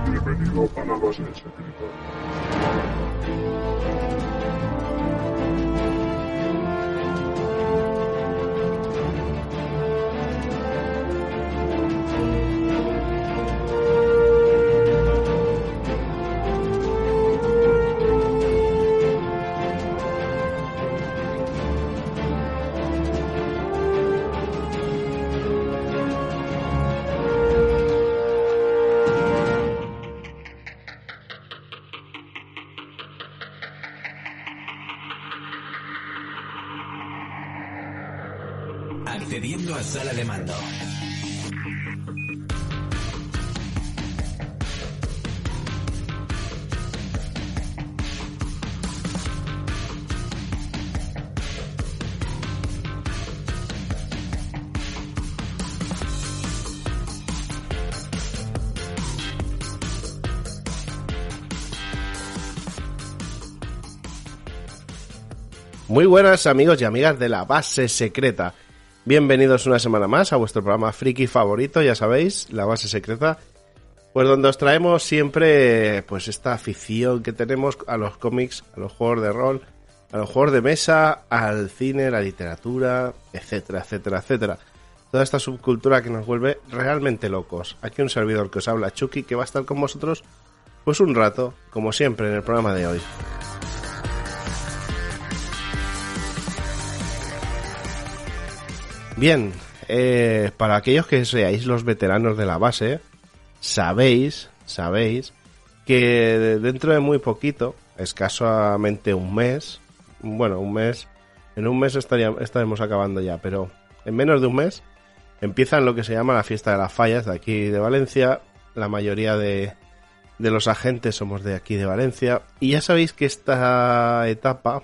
Bienvenido a la base secreta. Accediendo a sala de mando. Muy buenas amigos y amigas de la base secreta. Bienvenidos una semana más a vuestro programa friki favorito, ya sabéis, la base secreta, pues donde os traemos siempre pues esta afición que tenemos a los cómics, a los juegos de rol, a los juegos de mesa, al cine, la literatura, etcétera, etcétera, etcétera. Toda esta subcultura que nos vuelve realmente locos. Aquí un servidor que os habla, Chucky, que va a estar con vosotros pues un rato, como siempre en el programa de hoy. Bien, para aquellos que seáis los veteranos de la base, sabéis que dentro de muy poquito, escasamente un mes, bueno, en un mes estaremos acabando ya, pero en menos de un mes empiezan lo que se llama la fiesta de las fallas de aquí de Valencia. La mayoría de los agentes somos de aquí de Valencia y ya sabéis que esta etapa,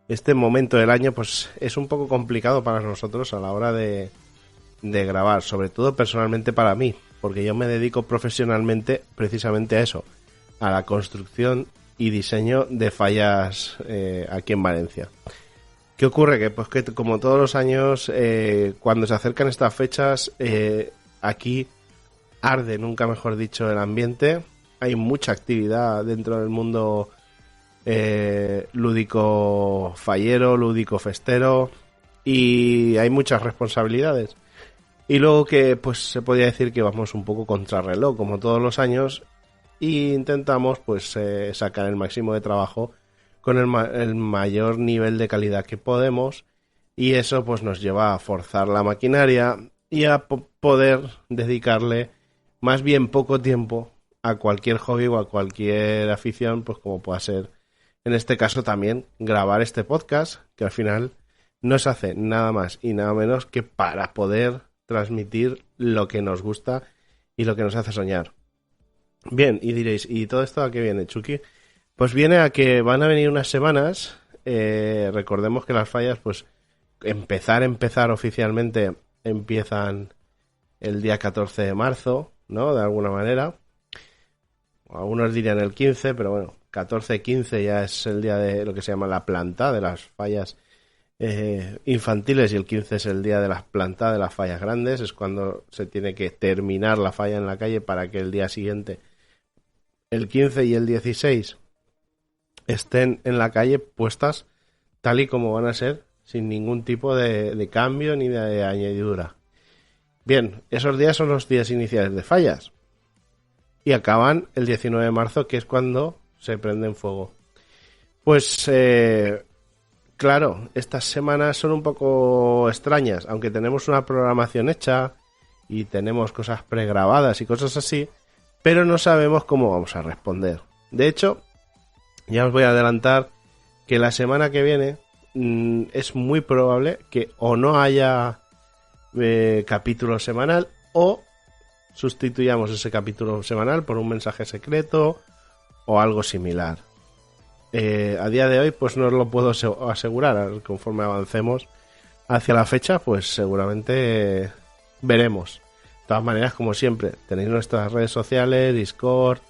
este momento del año, pues es un poco complicado para nosotros a la hora de grabar, sobre todo personalmente para mí, porque yo me dedico profesionalmente precisamente a eso, a la construcción y diseño de fallas aquí en Valencia. ¿Qué ocurre? Que pues que como todos los años, cuando se acercan estas fechas, aquí arde, nunca mejor dicho, el ambiente. Hay mucha actividad dentro del mundo lúdico fallero, lúdico festero, y hay muchas responsabilidades. Y luego que pues se podría decir que vamos un poco contrarreloj, como todos los años, e intentamos pues sacar el máximo de trabajo con el mayor nivel de calidad que podemos, y eso pues nos lleva a forzar la maquinaria y a poder dedicarle más bien poco tiempo a cualquier hobby o a cualquier afición, pues como pueda ser en este caso también grabar este podcast, que al final no se hace nada más y nada menos que para poder transmitir lo que nos gusta y lo que nos hace soñar. Bien, y diréis, ¿y todo esto a qué viene, Chucky? Pues viene a que van a venir unas semanas, recordemos que las fallas, pues empezar oficialmente empiezan el día 14 de marzo, ¿no? De alguna manera. Algunos dirían el 15, pero bueno, 14-15 ya es el día de lo que se llama la planta de las fallas infantiles, y el 15 es el día de la planta de las fallas grandes. Es cuando se tiene que terminar la falla en la calle para que el día siguiente, el 15 y el 16, estén en la calle puestas tal y como van a ser, sin ningún tipo de cambio ni de añadidura. Bien, esos días son los días iniciales de fallas y acaban el 19 de marzo, que es cuando se prende en fuego. Pues claro, estas semanas son un poco extrañas, aunque tenemos una programación hecha y tenemos cosas pregrabadas y cosas así, pero no sabemos cómo vamos a responder. De hecho, ya os voy a adelantar que la semana que viene es muy probable que o no haya capítulo semanal, o sustituyamos ese capítulo semanal por un mensaje secreto o algo similar. A día de hoy pues no os lo puedo asegurar. Conforme avancemos hacia la fecha, pues seguramente veremos. De todas maneras, como siempre, tenéis nuestras redes sociales, Discord,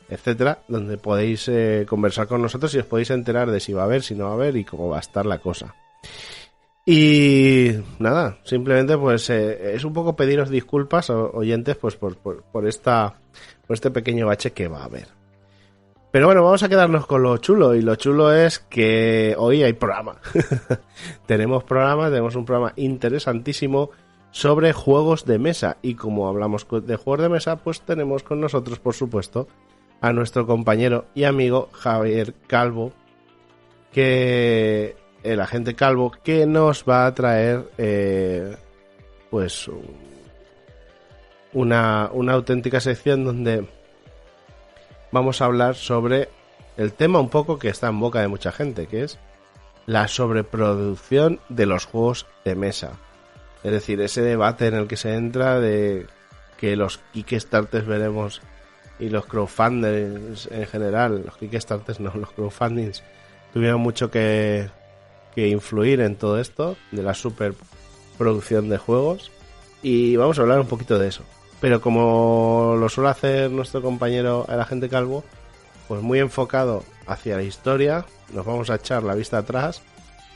etcétera, donde podéis conversar con nosotros y os podéis enterar de si va a haber, si no va a haber y cómo va a estar la cosa. Y nada, simplemente pues es un poco pediros disculpas, oyentes, pues por este pequeño bache que va a haber. Pero bueno, vamos a quedarnos con lo chulo, y lo chulo es que hoy hay programa. Tenemos un programa interesantísimo sobre juegos de mesa, y como hablamos de juegos de mesa, pues tenemos con nosotros, por supuesto, a nuestro compañero y amigo Javier Calvo, el agente Calvo, que nos va a traer pues una auténtica sección donde vamos a hablar sobre el tema un poco que está en boca de mucha gente, que es la sobreproducción de los juegos de mesa. Es decir, ese debate en el que se entra de que los Kickstarters veremos y los crowdfunders en general, los Kickstarters no, los crowdfundings tuvieron mucho que influir en todo esto de la superproducción de juegos, y vamos a hablar un poquito de eso. Pero como lo suele hacer nuestro compañero el agente Calvo, pues muy enfocado hacia la historia, nos vamos a echar la vista atrás,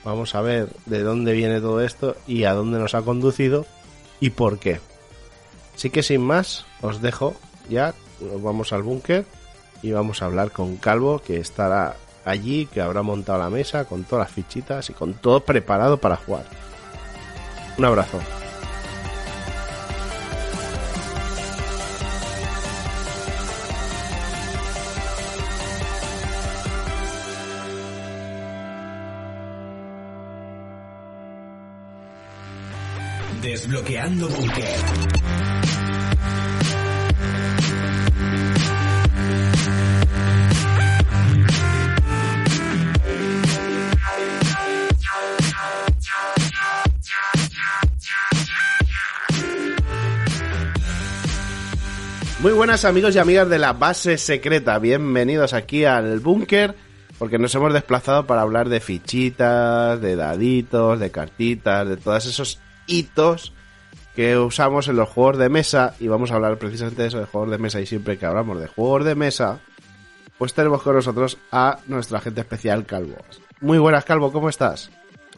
vamos a ver de dónde viene todo esto y a dónde nos ha conducido y por qué. Así que sin más, os dejo ya, nos vamos al búnker y vamos a hablar con Calvo, que estará allí, que habrá montado la mesa con todas las fichitas y con todo preparado para jugar. Un abrazo. Desbloqueando Búnker. Muy buenas amigos y amigas de la base secreta, bienvenidos aquí al búnker, porque nos hemos desplazado para hablar de fichitas, de daditos, de cartitas, de todos esos hitos que usamos en los juegos de mesa, y vamos a hablar precisamente de eso, de juegos de mesa, y siempre que hablamos de juegos de mesa, pues tenemos con nosotros a nuestro agente especial Calvo. Muy buenas, Calvo, ¿cómo estás?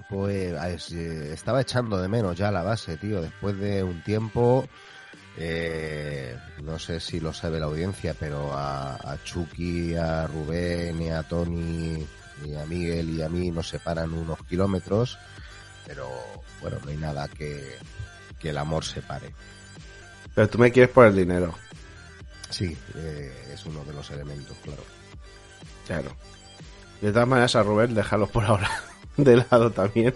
Pues estaba echando de menos ya la base, tío, después de un tiempo. No sé si lo sabe la audiencia, pero a Chucky, a Rubén y a Tony y a Miguel y a mí nos separan unos kilómetros, pero bueno, no hay nada que el amor separe. Pero tú me quieres por el dinero. Sí, es uno de los elementos, claro. Claro. De todas maneras, a Rubén déjalo por ahora de lado también.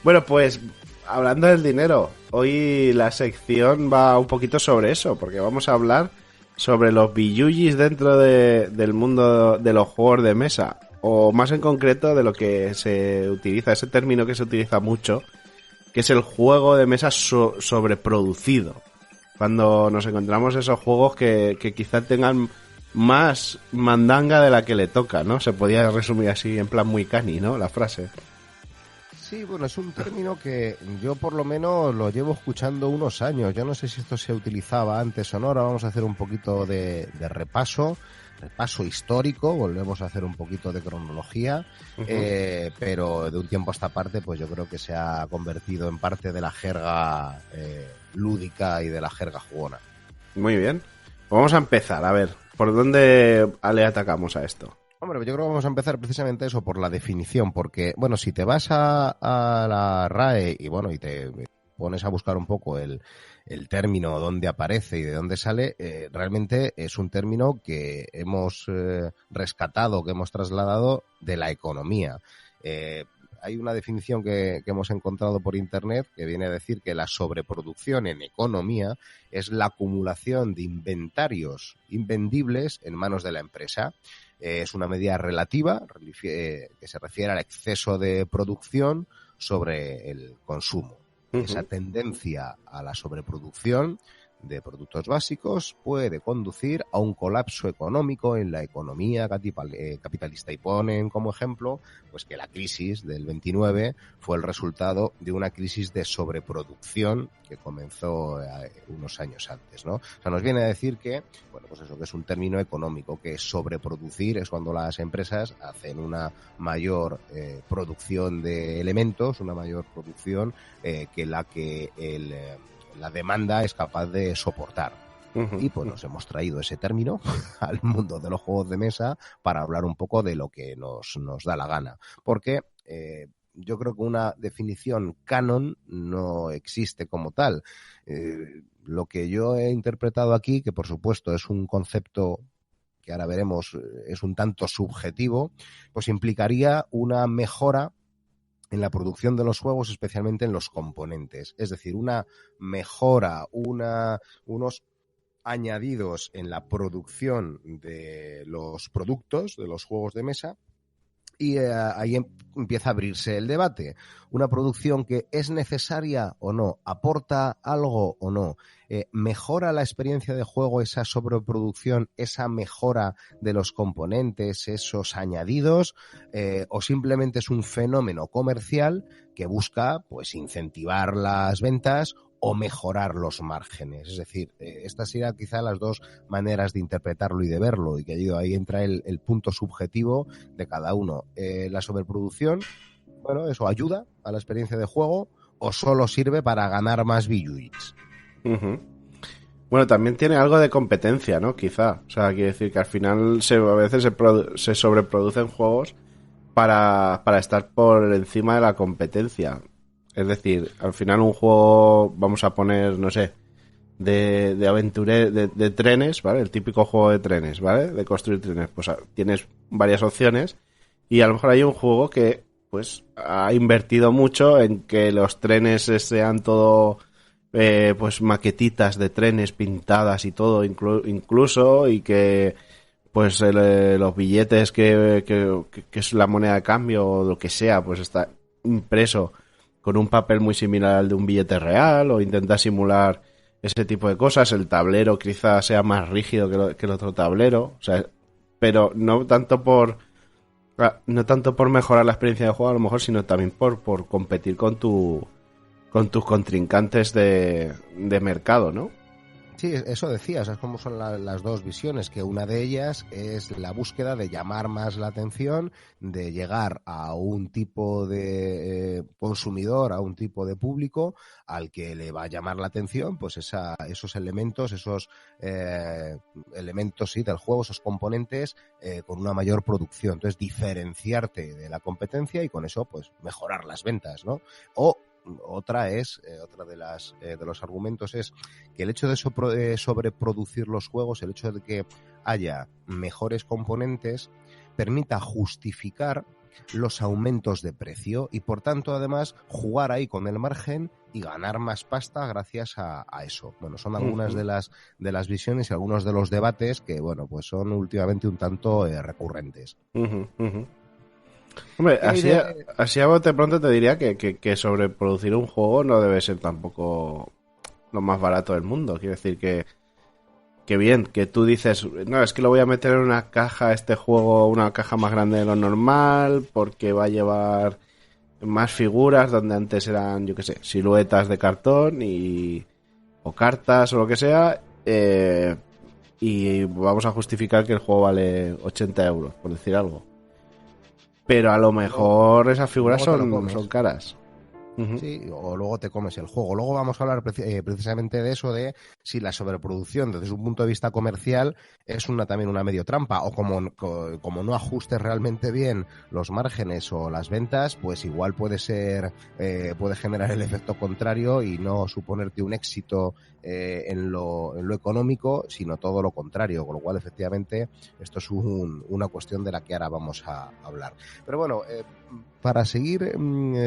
Bueno, pues hablando del dinero, hoy la sección va un poquito sobre eso, porque vamos a hablar sobre los billuyis dentro del mundo de los juegos de mesa, o más en concreto de lo que se utiliza, ese término que se utiliza mucho, que es el juego de mesa sobreproducido. Cuando nos encontramos esos juegos que quizás tengan más mandanga de la que le toca, ¿no? Se podía resumir así en plan muy cani, ¿no? La frase. Sí, bueno, es un término que yo por lo menos lo llevo escuchando unos años. Yo no sé si esto se utilizaba antes o no. Ahora vamos a hacer un poquito de repaso histórico, volvemos a hacer un poquito de cronología, pero de un tiempo a esta parte pues yo creo que se ha convertido en parte de la jerga lúdica y de la jerga jugona. Muy bien, pues vamos a empezar, a ver, ¿por dónde le atacamos a esto? Hombre, yo creo que vamos a empezar precisamente eso, por la definición, porque, bueno, si te vas a la RAE y, bueno, y te pones a buscar un poco el término, dónde aparece y de dónde sale, realmente es un término que hemos rescatado, que hemos trasladado de la economía. Hay una definición que hemos encontrado por internet que viene a decir que la sobreproducción en economía es la acumulación de inventarios invendibles en manos de la empresa. Es una medida relativa que se refiere al exceso de producción sobre el consumo. Esa tendencia a la sobreproducción de productos básicos puede conducir a un colapso económico en la economía capitalista. Y ponen como ejemplo pues que la crisis del 29 fue el resultado de una crisis de sobreproducción que comenzó unos años antes, ¿no? O sea, nos viene a decir que, bueno, pues eso, que es un término económico, que sobreproducir es cuando las empresas hacen una mayor producción de elementos, una mayor producción que la demanda es capaz de soportar. Y pues nos hemos traído ese término al mundo de los juegos de mesa para hablar un poco de lo que nos da la gana. Porque yo creo que una definición canon no existe como tal. Lo que yo he interpretado aquí, que por supuesto es un concepto que ahora veremos es un tanto subjetivo, pues implicaría una mejora en la producción de los juegos, especialmente en los componentes. Es decir, una mejora, unos añadidos en la producción de los productos, de los juegos de mesa, y ahí empieza a abrirse el debate. Una producción que es necesaria o no, aporta algo o no, mejora la experiencia de juego esa sobreproducción, esa mejora de los componentes, esos añadidos, o simplemente es un fenómeno comercial que busca pues incentivar las ventas o mejorar los márgenes. Es decir, estas serían quizá las dos maneras de interpretarlo y de verlo, y que ahí entra el punto subjetivo de cada uno. La sobreproducción, bueno, eso ayuda a la experiencia de juego o solo sirve para ganar más billuis. Bueno, también tiene algo de competencia, ¿no? Quizá. O sea, quiere decir que al final a veces se sobreproducen juegos para estar por encima de la competencia. Es decir, al final un juego, vamos a poner, no sé, de aventura, de trenes, ¿vale? El típico juego de trenes, ¿vale? De construir trenes. Pues tienes varias opciones y a lo mejor hay un juego que, pues, ha invertido mucho en que los trenes sean todo, pues, maquetitas de trenes pintadas y todo, incluso, y que, pues, los billetes que es la moneda de cambio o lo que sea, pues está impreso con un papel muy similar al de un billete real, o intenta simular ese tipo de cosas. El tablero quizás sea más rígido que el otro tablero, o sea, pero no tanto por mejorar la experiencia de juego a lo mejor, sino también por competir con tus contrincantes de mercado, ¿no? Sí, eso decía, o sea, es como son las dos visiones, que una de ellas es la búsqueda de llamar más la atención, de llegar a un tipo de consumidor, a un tipo de público al que le va a llamar la atención pues esos elementos, elementos sí, del juego, esos componentes con una mayor producción. Entonces, diferenciarte de la competencia y con eso pues mejorar las ventas, ¿no? O otra de los argumentos es que el hecho de sobreproducir los juegos, el hecho de que haya mejores componentes, permita justificar los aumentos de precio y por tanto además jugar ahí con el margen y ganar más pasta gracias a eso. Bueno, son algunas de las visiones y algunos de los debates que, bueno, pues son últimamente un tanto recurrentes. Hombre, así a bote pronto te diría que sobreproducir un juego no debe ser tampoco lo más barato del mundo. Quiero decir que bien, que tú dices, no, es que lo voy a meter en una caja, este juego, una caja más grande de lo normal, porque va a llevar más figuras donde antes eran, yo qué sé, siluetas de cartón o cartas o lo que sea, y vamos a justificar que el juego vale 80 euros, por decir algo. Pero a lo mejor esas figuras son caras. Sí, o luego te comes el juego. Luego vamos a hablar precisamente de eso, de si la sobreproducción desde un punto de vista comercial es también una medio trampa, o como no ajustes realmente bien los márgenes o las ventas, pues igual puede generar el efecto contrario y no suponerte un éxito en lo económico, sino todo lo contrario, con lo cual efectivamente esto es una cuestión de la que ahora vamos a hablar. Pero bueno, para seguir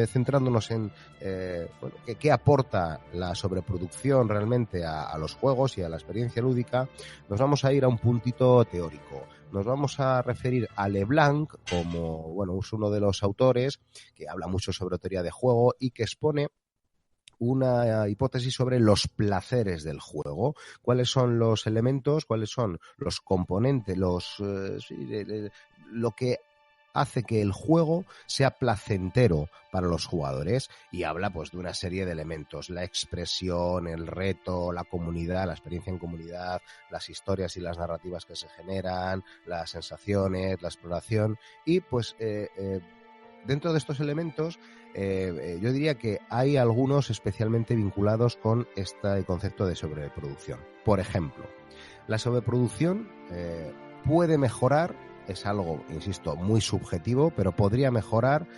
centrándonos en qué aporta la sobreproducción realmente a los juegos y a la experiencia lúdica, nos vamos a ir a un puntito teórico. Nos vamos a referir a Leblanc como, bueno, es uno de los autores que habla mucho sobre teoría de juego y que expone una hipótesis sobre los placeres del juego. ¿Cuáles son los elementos? ¿Cuáles son los componentes? Lo que hace que el juego sea placentero para los jugadores, y habla pues de una serie de elementos: la expresión, el reto, la comunidad, la experiencia en comunidad, las historias y las narrativas que se generan, las sensaciones, la exploración, y pues dentro de estos elementos yo diría que hay algunos especialmente vinculados con este concepto de sobreproducción. Por ejemplo, la sobreproducción puede mejorar, es algo, insisto, muy subjetivo, pero podría mejorar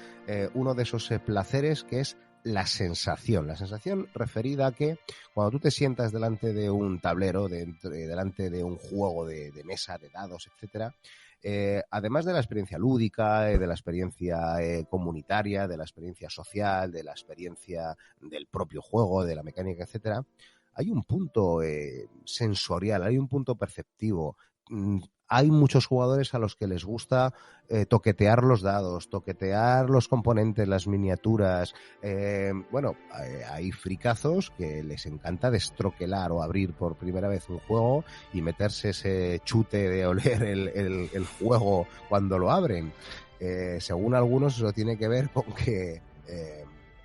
uno de esos placeres, que es la sensación. La sensación referida a que cuando tú te sientas delante de un tablero, delante de un juego de mesa, de dados, etcétera, además de la experiencia lúdica, de la experiencia comunitaria, de la experiencia social, de la experiencia del propio juego, de la mecánica, etcétera, hay un punto sensorial, hay un punto perceptivo. Hay muchos jugadores a los que les gusta toquetear los dados, toquetear los componentes, las miniaturas. Hay fricazos que les encanta destroquelar o abrir por primera vez un juego y meterse ese chute de oler el juego cuando lo abren. Según algunos, eso tiene que ver con que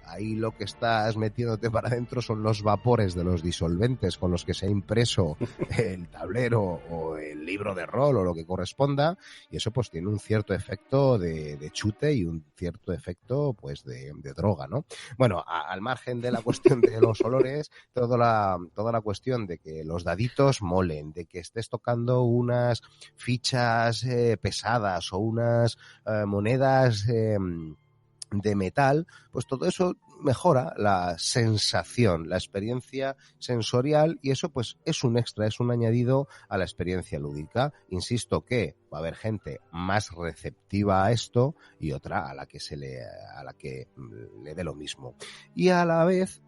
ahí lo que estás metiéndote para adentro son los vapores de los disolventes con los que se ha impreso el tablero o el libro de rol o lo que corresponda, y eso pues tiene un cierto efecto de chute y un cierto efecto pues de droga, ¿no? Bueno, al margen de la cuestión de los olores, toda la cuestión de que los daditos molen, de que estés tocando unas fichas pesadas o unas monedas de metal, pues todo eso mejora la sensación, la experiencia sensorial, y eso pues es un extra, es un añadido a la experiencia lúdica. Insisto que va a haber gente más receptiva a esto y otra a la que le dé lo mismo. Y a la vez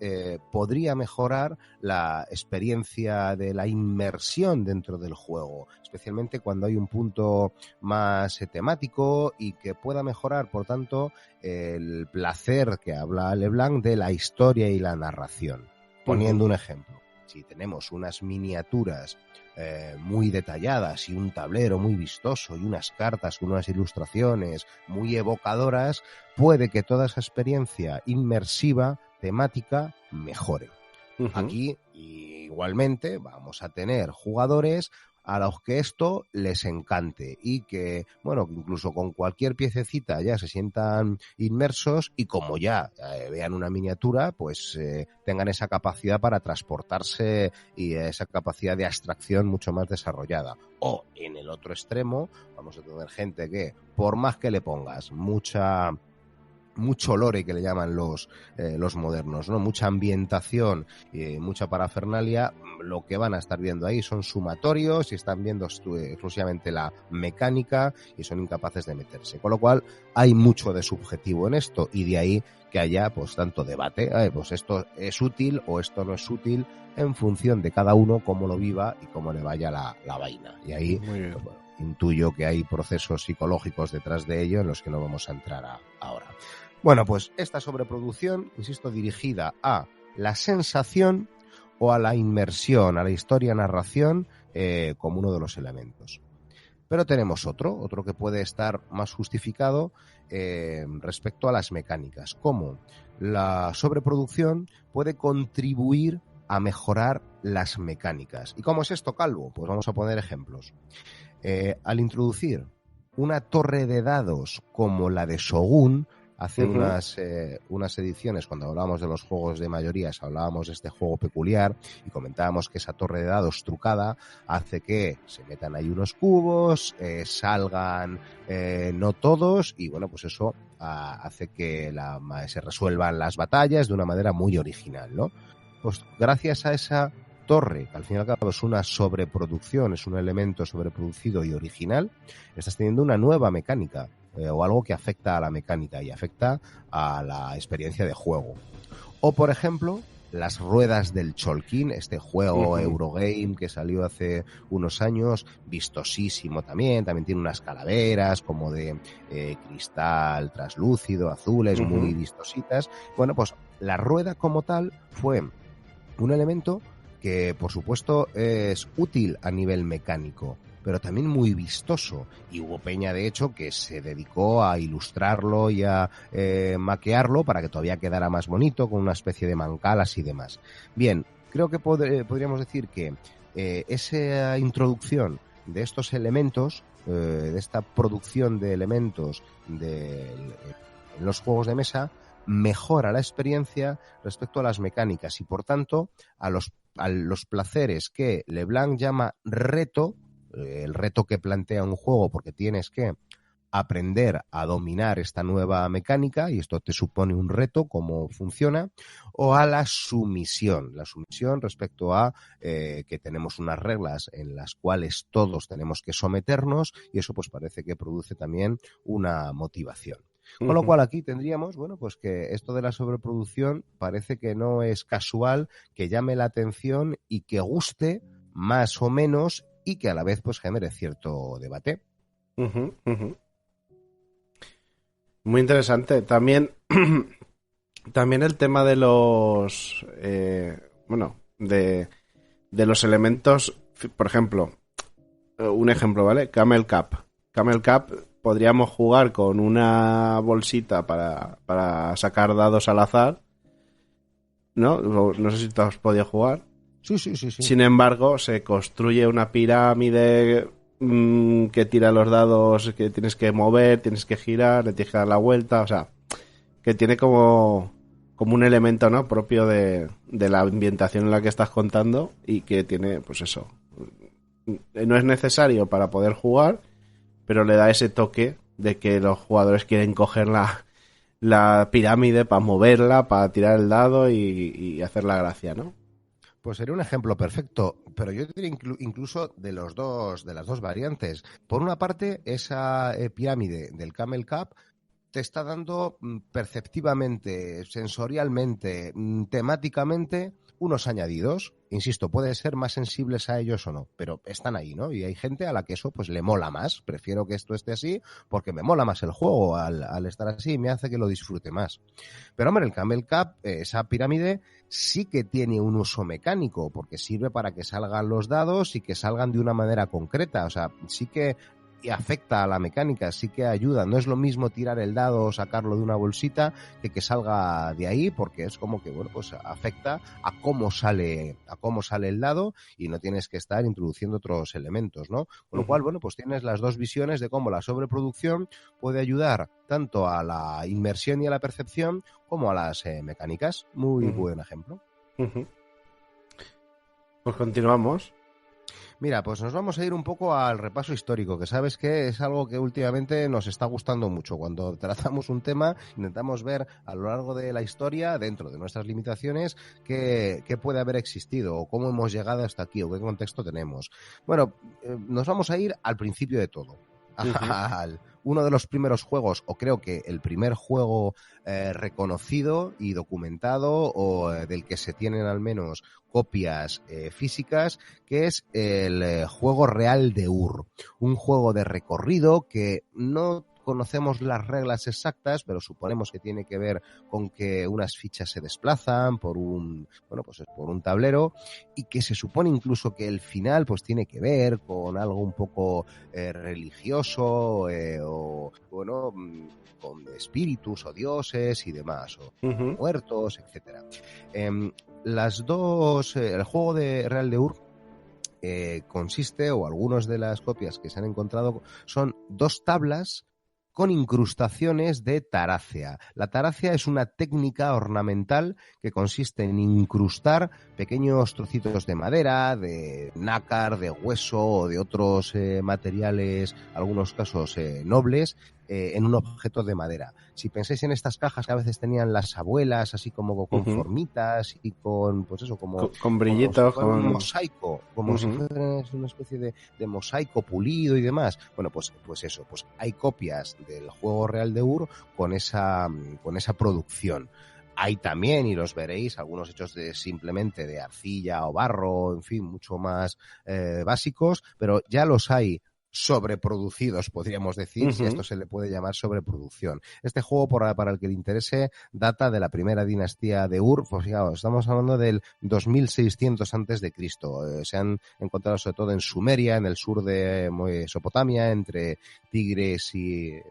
podría mejorar la experiencia de la inmersión dentro del juego, especialmente cuando hay un punto más temático, y que pueda mejorar, por tanto, el placer que habla LeBlanc de la historia y la narración. Poniendo un ejemplo, si tenemos unas miniaturas muy detalladas y un tablero muy vistoso y unas cartas con unas ilustraciones muy evocadoras, puede que toda esa experiencia inmersiva, temática, mejore. Aquí, igualmente, vamos a tener jugadores a los que esto les encante y que, bueno, incluso con cualquier piececita ya se sientan inmersos, y como ya vean una miniatura, pues tengan esa capacidad para transportarse y esa capacidad de abstracción mucho más desarrollada. O, en el otro extremo, vamos a tener gente que, por más que le pongas mucho lore, que le llaman los modernos, ¿no? Mucha ambientación y mucha parafernalia, lo que van a estar viendo ahí son sumatorios y están viendo exclusivamente la mecánica y son incapaces de meterse. Con lo cual hay mucho de subjetivo en esto, y de ahí que haya pues tanto debate, pues esto es útil o esto no es útil, en función de cada uno cómo lo viva y cómo le vaya la vaina. Y ahí pues, bueno, intuyo que hay procesos psicológicos detrás de ello en los que no vamos a entrar ahora. Bueno, pues esta sobreproducción, insisto, dirigida a la sensación o a la inmersión, a la historia-narración como uno de los elementos. Pero tenemos otro que puede estar más justificado respecto a las mecánicas. ¿Cómo? La sobreproducción puede contribuir a mejorar las mecánicas. ¿Y cómo es esto, Calvo? Pues vamos a poner ejemplos. Al introducir una torre de dados como la de Shogun, hace unas ediciones, cuando hablábamos de los juegos de mayorías, hablábamos de este juego peculiar y comentábamos que esa torre de dados trucada hace que se metan ahí unos cubos, salgan no todos, y bueno, pues eso hace que se resuelvan las batallas de una manera muy original, ¿no? Pues gracias a esa torre, que al fin y al cabo es una sobreproducción, es un elemento sobreproducido y original, estás teniendo una nueva mecánica, o algo que afecta a la mecánica y afecta a la experiencia de juego. O, por ejemplo, las ruedas del Cholquín, este juego Eurogame que salió hace unos años, vistosísimo también tiene unas calaveras como de cristal traslúcido, azules, muy vistositas. Bueno, pues la rueda como tal fue un elemento que, por supuesto, es útil a nivel mecánico, pero también muy vistoso. Y hubo peña, de hecho, que se dedicó a ilustrarlo y a maquearlo para que todavía quedara más bonito, con una especie de mancalas y demás. Bien, creo que podríamos decir que esa introducción de estos elementos, de esta producción de elementos en los juegos de mesa, mejora la experiencia respecto a las mecánicas y, por tanto, a los placeres que LeBlanc llama reto, el reto que plantea un juego porque tienes que aprender a dominar esta nueva mecánica y esto te supone un reto, cómo funciona, o a la sumisión respecto a que tenemos unas reglas en las cuales todos tenemos que someternos y eso pues parece que produce también una motivación. Con lo cual aquí tendríamos, bueno, pues que esto de la sobreproducción parece que no es casual, que llame la atención y que guste más o menos y que a la vez pues genere cierto debate. Muy interesante. También el tema de los de los elementos, por ejemplo, un ejemplo, ¿vale? Camel Cup podríamos jugar con una bolsita para sacar dados al azar, ¿no? No sé si tú has podido jugar. Sí. Sin embargo, se construye una pirámide que tira los dados, que tienes que mover, tienes que girar, le tienes que dar la vuelta, o sea, que tiene como un elemento, ¿no?, propio de la ambientación en la que estás contando y que tiene, pues eso, no es necesario para poder jugar, pero le da ese toque de que los jugadores quieren coger la pirámide para moverla, para tirar el dado y hacer la gracia, ¿no? Pues sería un ejemplo perfecto, pero yo diría incluso de las dos variantes. Por una parte, esa pirámide del Camel Cup te está dando perceptivamente, sensorialmente, temáticamente, unos añadidos. Insisto, puede ser más sensibles a ellos o no, pero están ahí, ¿no? Y hay gente a la que eso pues le mola más. Prefiero que esto esté así porque me mola más el juego al estar así y me hace que lo disfrute más. Pero, hombre, el Camel Cup, esa pirámide, sí que tiene un uso mecánico porque sirve para que salgan los dados y que salgan de una manera concreta. O sea, sí que afecta a la mecánica, sí que ayuda. No es lo mismo tirar el dado o sacarlo de una bolsita que salga de ahí, porque es como que, bueno, pues afecta a cómo sale el dado y no tienes que estar introduciendo otros elementos, ¿no? Con lo cual, bueno, pues tienes las dos visiones de cómo la sobreproducción puede ayudar tanto a la inmersión y a la percepción como a las mecánicas. Muy buen ejemplo. Pues continuamos. Mira, pues nos vamos a ir un poco al repaso histórico, que sabes que es algo que últimamente nos está gustando mucho. Cuando tratamos un tema, intentamos ver a lo largo de la historia, dentro de nuestras limitaciones, qué puede haber existido, o cómo hemos llegado hasta aquí, o qué contexto tenemos. Bueno, nos vamos a ir al principio de todo. Uno de los primeros juegos, o creo que el primer juego reconocido y documentado, o del que se tienen al menos copias físicas, que es el juego real de Ur. Un juego de recorrido que no conocemos las reglas exactas, pero suponemos que tiene que ver con que unas fichas se desplazan por un tablero y que se supone incluso que el final pues tiene que ver con algo un poco religioso o bueno, con espíritus o dioses y demás, o muertos, etcétera. El juego de Real de Ur consiste, o algunas de las copias que se han encontrado, son 2 tablas con incrustaciones de tarácea. La tarácea es una técnica ornamental que consiste en incrustar pequeños trocitos de madera, de nácar, de hueso o de otros materiales, algunos casos nobles, en un objeto de madera. Si pensáis en estas cajas que a veces tenían las abuelas, así como con formitas y con, pues eso, como con brillitos, como un mosaico, como si fuera una especie de mosaico pulido y demás. Bueno, pues eso, pues hay copias del juego real de Ur con esa producción. Hay también, y los veréis, algunos hechos simplemente de arcilla o barro, en fin, mucho más básicos, pero ya los hay sobreproducidos, podríamos decir, si a esto se le puede llamar sobreproducción. Este juego, para el que le interese, data de la primera dinastía de Ur. Pues fijaos, estamos hablando del 2600 antes de Cristo. Se han encontrado sobre todo en Sumeria, en el sur de Mesopotamia, entre Tigris y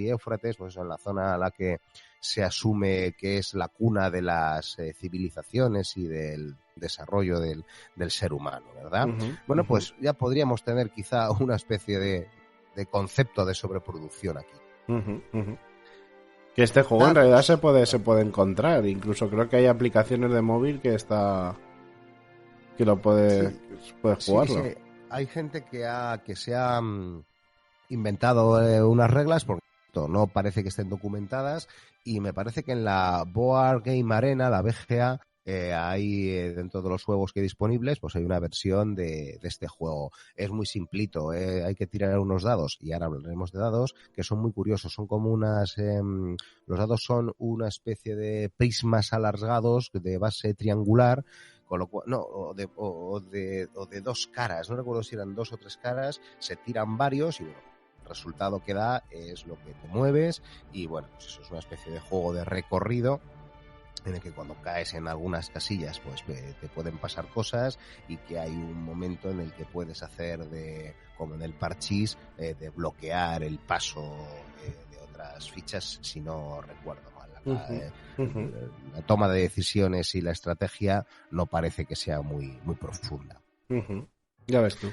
Éufrates, pues en la zona a la que se asume que es la cuna de las civilizaciones y del desarrollo del ser humano, ¿verdad? Bueno, pues ya podríamos tener quizá una especie de concepto de sobreproducción aquí. Que este juego en realidad se puede encontrar, incluso creo que hay aplicaciones de móvil que lo puede jugarlo. Sí. Hay gente que se ha inventado unas reglas, porque no parece que estén documentadas, y me parece que en la Board Game Arena, la BGA, hay dentro de los juegos que hay disponibles, pues hay una versión de este juego. Es muy simplito, hay que tirar unos dados, y ahora hablaremos de dados, que son muy curiosos. Son como los dados son una especie de prismas alargados de base triangular, con lo cual, o de dos caras, no recuerdo si eran 2 o 3 caras, se tiran varios y bueno, el resultado que da es lo que te mueves, y bueno, pues eso es una especie de juego de recorrido en el que cuando caes en algunas casillas pues te pueden pasar cosas, y que hay un momento en el que puedes hacer como en el parchís, de bloquear el paso de otras fichas, si no recuerdo mal. La toma de decisiones y la estrategia no parece que sea muy profunda. Ya ves tú.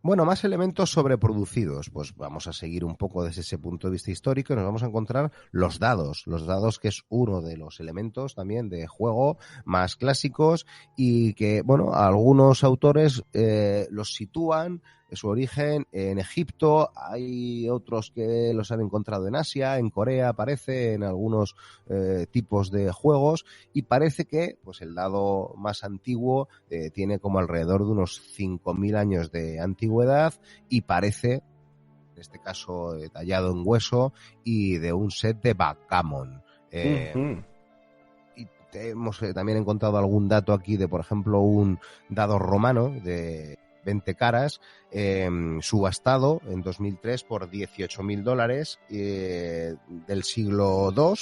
Bueno, más elementos sobreproducidos. Pues vamos a seguir un poco desde ese punto de vista histórico y nos vamos a encontrar los dados. Los dados, que es uno de los elementos también de juego más clásicos, y que, bueno, algunos autores los sitúan su origen en Egipto. Hay otros que los han encontrado en Asia, en Corea aparece, en algunos tipos de juegos, y parece que pues el dado más antiguo tiene como alrededor de unos 5.000 años de antigüedad, y parece, en este caso tallado en hueso, y de un set de backgammon. Y hemos también encontrado algún dato aquí de, por ejemplo, un dado romano de 20 caras, subastado en 2003 por $18.000, del siglo II,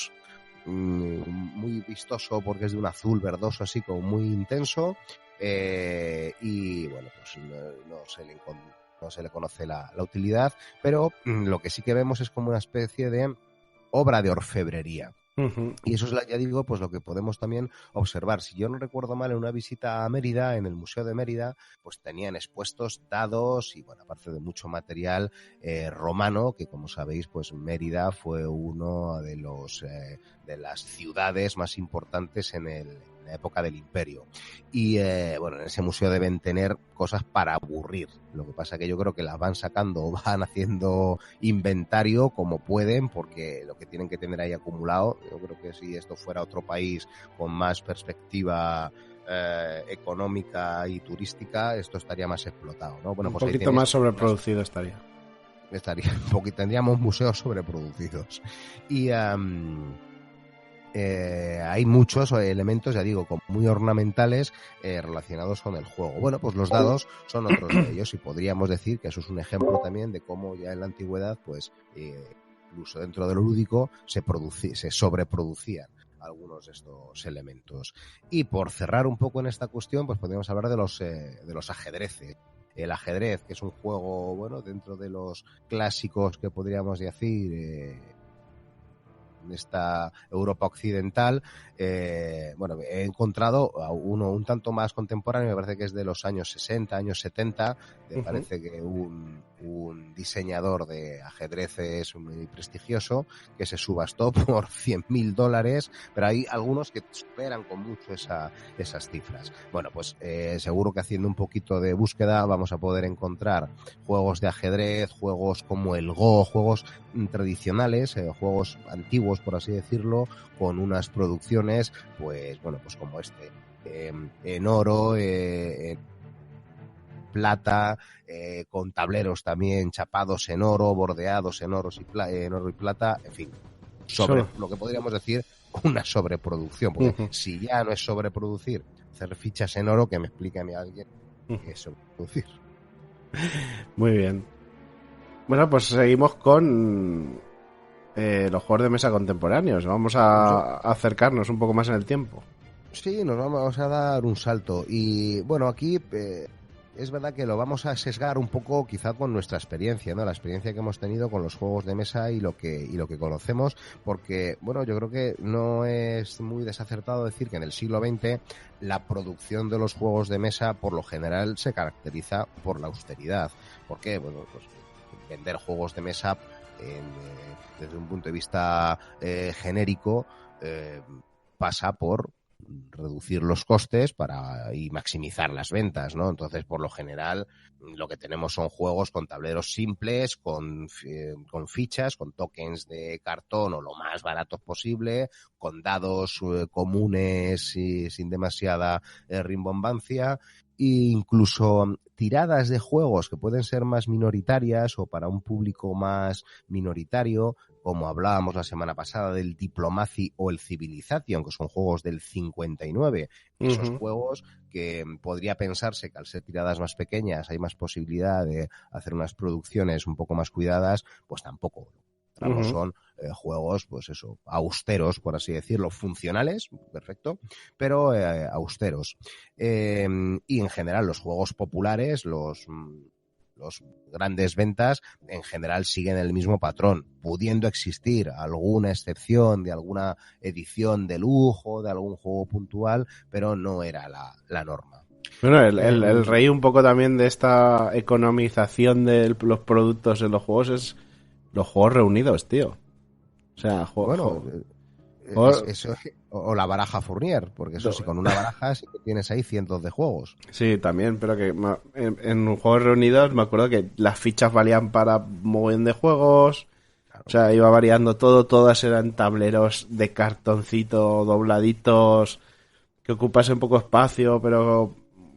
muy vistoso porque es de un azul verdoso así como muy intenso, y bueno, pues no se le conoce la utilidad, pero lo que sí que vemos es como una especie de obra de orfebrería. Y eso es, ya digo, pues lo que podemos también observar. Si yo no recuerdo mal, en una visita a Mérida, en el Museo de Mérida, pues tenían expuestos dados y, bueno, aparte de mucho material romano, que como sabéis, pues Mérida fue uno de las ciudades más importantes en la época del Imperio. Y bueno, en ese museo deben tener cosas para aburrir. Lo que pasa que yo creo que las van sacando o van haciendo inventario como pueden, porque lo que tienen que tener ahí acumulado, yo creo que si esto fuera otro país con más perspectiva económica y turística, esto estaría más explotado, ¿no? Bueno, pues un poquito más sobreproducido estaría tendríamos museos sobreproducidos. Y hay muchos elementos, ya digo, muy ornamentales relacionados con el juego. Bueno, pues los dados son otros de ellos, y podríamos decir que eso es un ejemplo también de cómo ya en la antigüedad, pues incluso dentro de lo lúdico se sobreproducían algunos de estos elementos. Y por cerrar un poco en esta cuestión, pues podríamos hablar de los ajedrezes. El ajedrez, que es un juego, bueno, dentro de los clásicos que podríamos decir en esta Europa occidental, bueno, he encontrado a uno un tanto más contemporáneo, me parece que es de los años 60, años 70, me parece que un diseñador de ajedrezes muy prestigioso, que se subastó por $100.000, pero hay algunos que superan con mucho esas cifras. Bueno, pues seguro que haciendo un poquito de búsqueda vamos a poder encontrar juegos de ajedrez, juegos como el Go, juegos tradicionales, juegos antiguos, por así decirlo, con unas producciones, pues bueno, pues como en oro, plata, con tableros también chapados en oro, bordeados en oro y plata, en fin, sobre lo que podríamos decir una sobreproducción, porque Ujú. si ya no es sobreproducir, hacer fichas en oro, que me explique a mí alguien qué es sobreproducir. Muy bien. Bueno, pues seguimos con los juegos de mesa contemporáneos. Vamos a acercarnos un poco más en el tiempo. Sí, nos vamos a dar un salto. Y bueno, aquí es verdad que lo vamos a sesgar un poco quizá con nuestra experiencia, ¿no? La experiencia que hemos tenido con los juegos de mesa y lo que conocemos, porque bueno, yo creo que no es muy desacertado decir que en el siglo XX la producción de los juegos de mesa por lo general se caracteriza por la austeridad. ¿Por qué? Bueno, pues vender juegos de mesa desde un punto de vista genérico pasa por reducir los costes y maximizar las ventas, ¿no? Entonces, por lo general, lo que tenemos son juegos con tableros simples, con fichas, con tokens de cartón o lo más baratos posible, con dados comunes y sin demasiada rimbombancia, e incluso tiradas de juegos que pueden ser más minoritarias o para un público más minoritario, como hablábamos la semana pasada del Diplomacy o el Civilization, que son juegos del 59. Esos juegos que podría pensarse que al ser tiradas más pequeñas hay más posibilidad de hacer unas producciones un poco más cuidadas, pues tampoco. Son juegos, pues eso, austeros, por así decirlo, funcionales, perfecto, pero austeros. Y en general los juegos populares, los grandes ventas en general siguen el mismo patrón, pudiendo existir alguna excepción de alguna edición de lujo, de algún juego puntual, pero no era la norma. Bueno, el rey un poco también de esta economización de los productos en los juegos es los juegos reunidos, tío. O sea, eso, o la baraja Fournier, porque eso sí, con una baraja sí que tienes ahí cientos de juegos. Sí, también, pero que en juegos reunidos me acuerdo que las fichas valían para un montón de juegos. Claro. O sea, iba variando todo, todas eran tableros de cartoncito dobladitos que ocupasen poco espacio, pero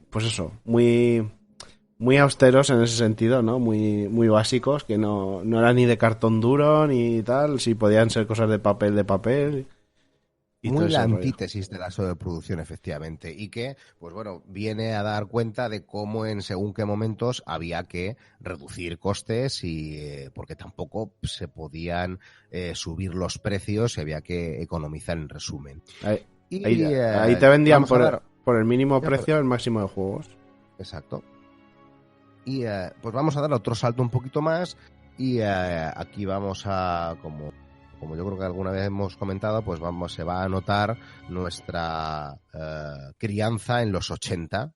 pues eso, muy austeros en ese sentido, ¿no? Muy básicos, que no eran ni de cartón duro ni tal, si podían ser cosas de papel. Y muy la antítesis de la sobreproducción, efectivamente, y que, pues bueno, viene a dar cuenta de cómo en según qué momentos había que reducir costes y porque tampoco se podían subir los precios y había que economizar en resumen. Ahí te vendían por el mínimo precio el máximo de juegos. Exacto. Y pues vamos a dar otro salto un poquito más y aquí vamos a, como yo creo que alguna vez hemos comentado, pues se va a notar nuestra crianza en los 80.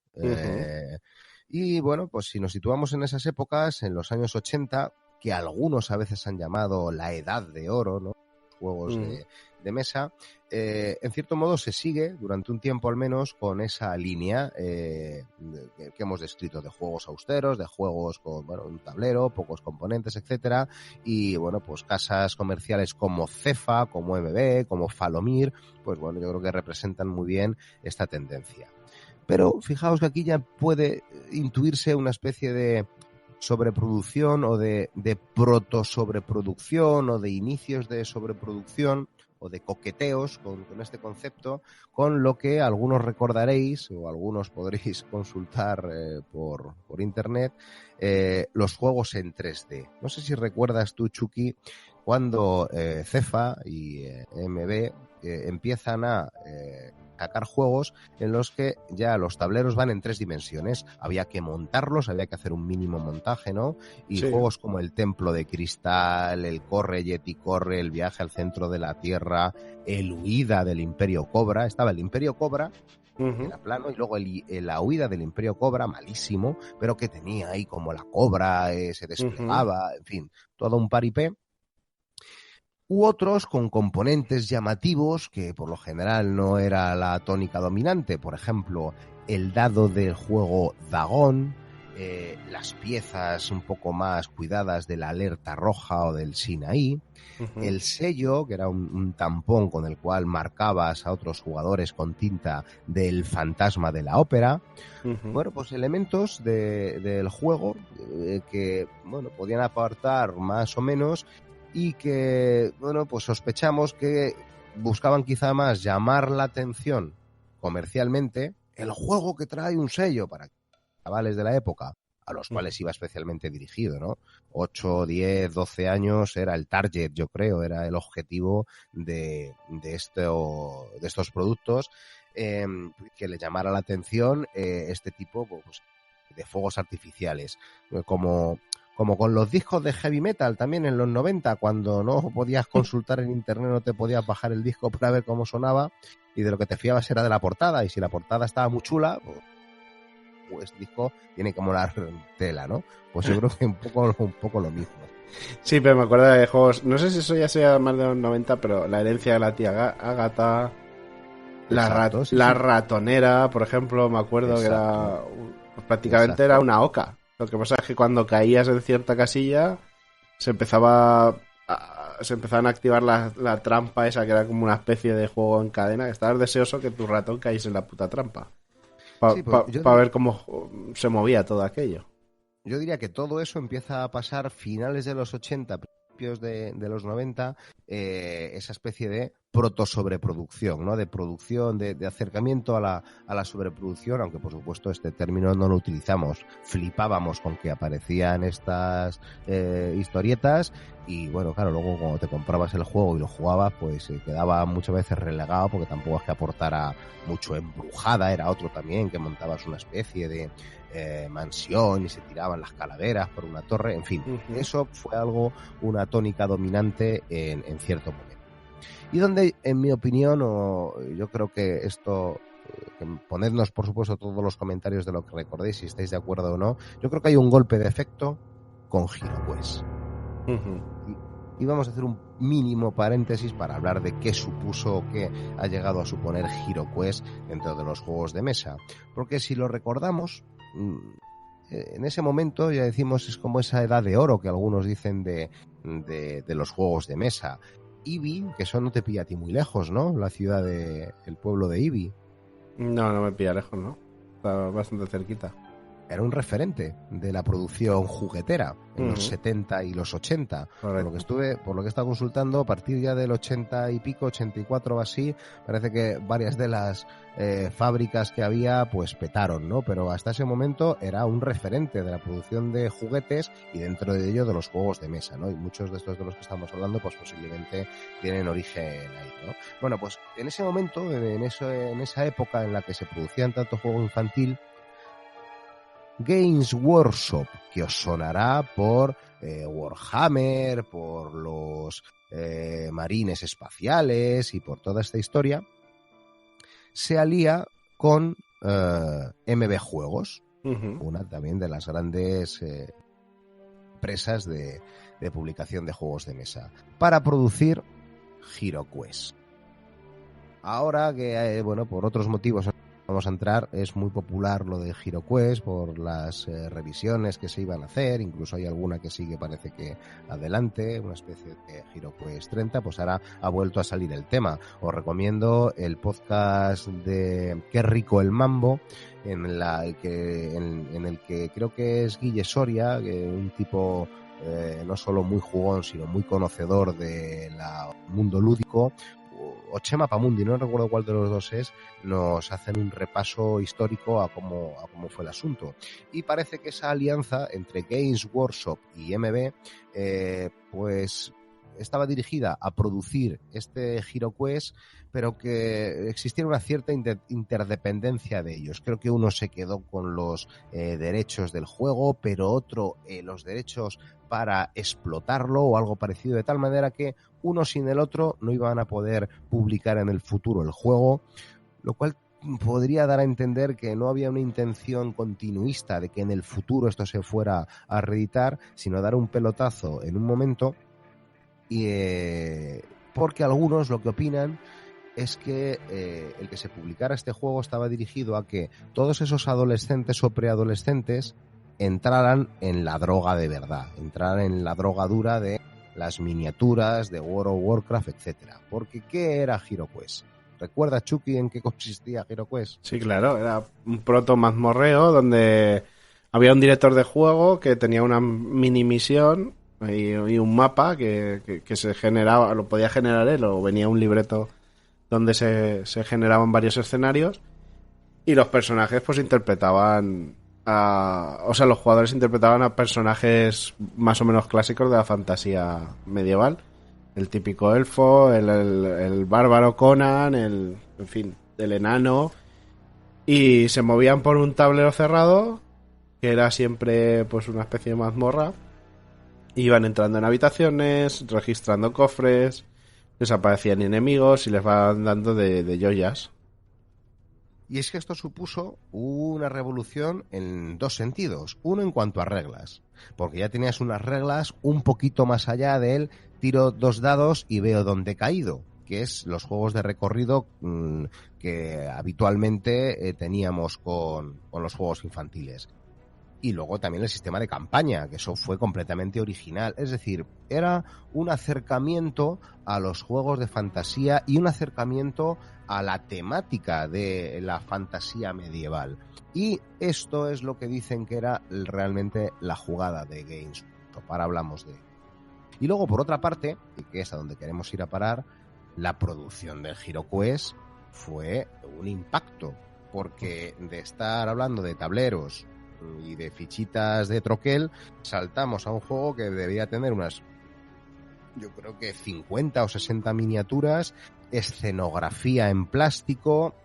Y bueno, pues si nos situamos en esas épocas, en los años 80, que algunos a veces han llamado la edad de oro, ¿no? Juegos de mesa, en cierto modo se sigue durante un tiempo al menos con esa línea que hemos descrito de juegos austeros, de juegos con un tablero, pocos componentes, etcétera, y bueno, pues casas comerciales como Cefa, como MB, como Falomir, pues bueno, yo creo que representan muy bien esta tendencia. Pero fijaos que aquí ya puede intuirse una especie de sobreproducción o de proto-sobreproducción o de inicios de sobreproducción o de coqueteos con este concepto, con lo que algunos recordaréis o algunos podréis consultar por internet, los juegos en 3D. No sé si recuerdas tú, Chucky, cuando Cefa y MB empiezan a sacar juegos en los que ya los tableros van en 3 dimensiones. Había que montarlos, había que hacer un mínimo montaje, ¿no? Y sí, juegos como el Templo de Cristal, el Corre Yeti Corre, el Viaje al Centro de la Tierra, el Huida del Imperio Cobra. Estaba el Imperio Cobra, que era plano, y luego la Huida del Imperio Cobra, malísimo, pero que tenía ahí como la cobra, se desplegaba, en fin, todo un paripé. U otros con componentes llamativos que por lo general no era la tónica dominante, por ejemplo, el dado del juego Dagon, las piezas un poco más cuidadas de la alerta roja o del Sinaí, el sello, que era un tampón con el cual marcabas a otros jugadores con tinta del fantasma de la ópera. Bueno, pues elementos del juego que, bueno, podían aportar más o menos y que, bueno, pues sospechamos que buscaban quizá más llamar la atención comercialmente, el juego que trae un sello para chavales de la época, a los cuales iba especialmente dirigido, ¿no? 8, 10, 12 años era el target, yo creo, era el objetivo de estos productos, que le llamara la atención este tipo pues, de fuegos artificiales, como con los discos de heavy metal también en los 90, cuando no podías consultar en internet, no te podías bajar el disco para ver cómo sonaba, y de lo que te fiabas era de la portada, y si la portada estaba muy chula, pues el disco tiene que molar tela, ¿no? Pues yo creo que un poco lo mismo. Sí, pero me acuerdo de juegos, no sé si eso ya sea más de los 90, pero la herencia de la tía Ágata, Exacto, sí, la sí. ratonera, por ejemplo, me acuerdo que era pues prácticamente Exacto. era una oca. Lo que pasa es que cuando caías en cierta casilla se empezaban a activar la trampa esa, que era como una especie de juego en cadena, que estabas deseoso que tu ratón caíse en la puta trampa Sí, pues para ver cómo se movía todo aquello. yo diría que todo eso empieza a pasar finales de los 80, principios de los 90, esa especie de proto-sobreproducción, ¿no? De producción, de acercamiento a la sobreproducción, aunque por supuesto este término no lo utilizamos. Flipábamos con que aparecían estas historietas y bueno, claro, luego cuando te comprabas el juego y lo jugabas, pues quedaba muchas veces relegado porque tampoco es que aportara mucho. Embrujada era otro también, que montabas una especie de mansión y se tiraban las calaveras por una torre, en fin, eso fue una tónica dominante en cierto momento. Y donde, en mi opinión, yo creo que esto, ponednos por supuesto todos los comentarios de lo que recordéis, si estáis de acuerdo o no, yo creo que hay un golpe de efecto con HeroQuest. Y vamos a hacer un mínimo paréntesis para hablar de qué supuso o qué ha llegado a suponer HeroQuest dentro de los juegos de mesa. Porque si lo recordamos, en ese momento, ya decimos, es como esa edad de oro que algunos dicen de los juegos de mesa. Ibi, que eso no te pilla a ti muy lejos, ¿no? La ciudad el pueblo de Ibi. No me pilla lejos, ¿no? Está bastante cerquita. Era un referente de la producción juguetera en los 70 y los 80. Por lo que he estado consultando, a partir ya del 80 y pico, 84 o así, parece que varias de las fábricas que había pues petaron, ¿no? Pero hasta ese momento era un referente de la producción de juguetes y dentro de ello de los juegos de mesa, ¿no? Y muchos de estos de los que estamos hablando pues posiblemente tienen origen ahí, ¿no? Bueno, pues en ese momento, en esa época en la que se producían tanto juego infantil, Games Workshop, que os sonará por Warhammer, por los marines espaciales y por toda esta historia, se alía con MB Juegos, una también de las grandes empresas de publicación de juegos de mesa, para producir HeroQuest. Ahora que, por otros motivos vamos a entrar, es muy popular lo de HeroQuest por las revisiones que se iban a hacer, incluso hay alguna que sigue, parece que adelante, una especie de HeroQuest 30, pues ahora ha vuelto a salir el tema. Os recomiendo el podcast de Qué rico el mambo, en el que creo que es Guille Soria, un tipo no solo muy jugón, sino muy conocedor del mundo lúdico, o Chema Pamundi, no recuerdo cuál de los dos es, nos hacen un repaso histórico a cómo fue el asunto. Y parece que esa alianza entre Games Workshop y MB pues estaba dirigida a producir este HeroQuest, pero que existiera una cierta interdependencia de ellos. Creo que uno se quedó con los derechos del juego, pero otro los derechos para explotarlo o algo parecido, de tal manera que uno sin el otro no iban a poder publicar en el futuro el juego, lo cual podría dar a entender que no había una intención continuista de que en el futuro esto se fuera a reeditar, sino dar un pelotazo en un momento, y porque algunos lo que opinan es que el que se publicara este juego estaba dirigido a que todos esos adolescentes o preadolescentes entraran en la droga de verdad, entraran en la droga dura de las miniaturas, de World of Warcraft, etcétera. Porque ¿qué era HeroQuest? ¿Recuerda, Chucky, en qué consistía HeroQuest? Sí, claro, era un proto mazmorreo donde había un director de juego que tenía una mini misión y un mapa que se generaba, lo podía generar él, o venía un libreto donde se generaban varios escenarios y los personajes pues interpretaban o sea, los jugadores interpretaban a personajes más o menos clásicos de la fantasía medieval. El típico elfo, el bárbaro Conan, en fin, el enano. Y se movían por un tablero cerrado, que era siempre pues una especie de mazmorra. Iban entrando en habitaciones, registrando cofres, les aparecían enemigos y les van dando de joyas. Y es que esto supuso una revolución en dos sentidos. Uno en cuanto a reglas, porque ya tenías unas reglas un poquito más allá del tiro 2 dados y veo dónde he caído, que es los juegos de recorrido que habitualmente teníamos con los juegos infantiles. Y luego también el sistema de campaña, que eso fue completamente original. Es decir, era un acercamiento a los juegos de fantasía y un acercamiento a la temática de la fantasía medieval. Y esto es lo que dicen que era realmente la jugada de Games. Ahora hablamos de ello. Y luego, por otra parte, y que es a donde queremos ir a parar, la producción del HeroQuest fue un impacto. Porque de estar hablando de tableros y de fichitas de troquel, saltamos a un juego que debía tener unas, yo creo que 50 o 60 miniaturas, escenografía en plástico,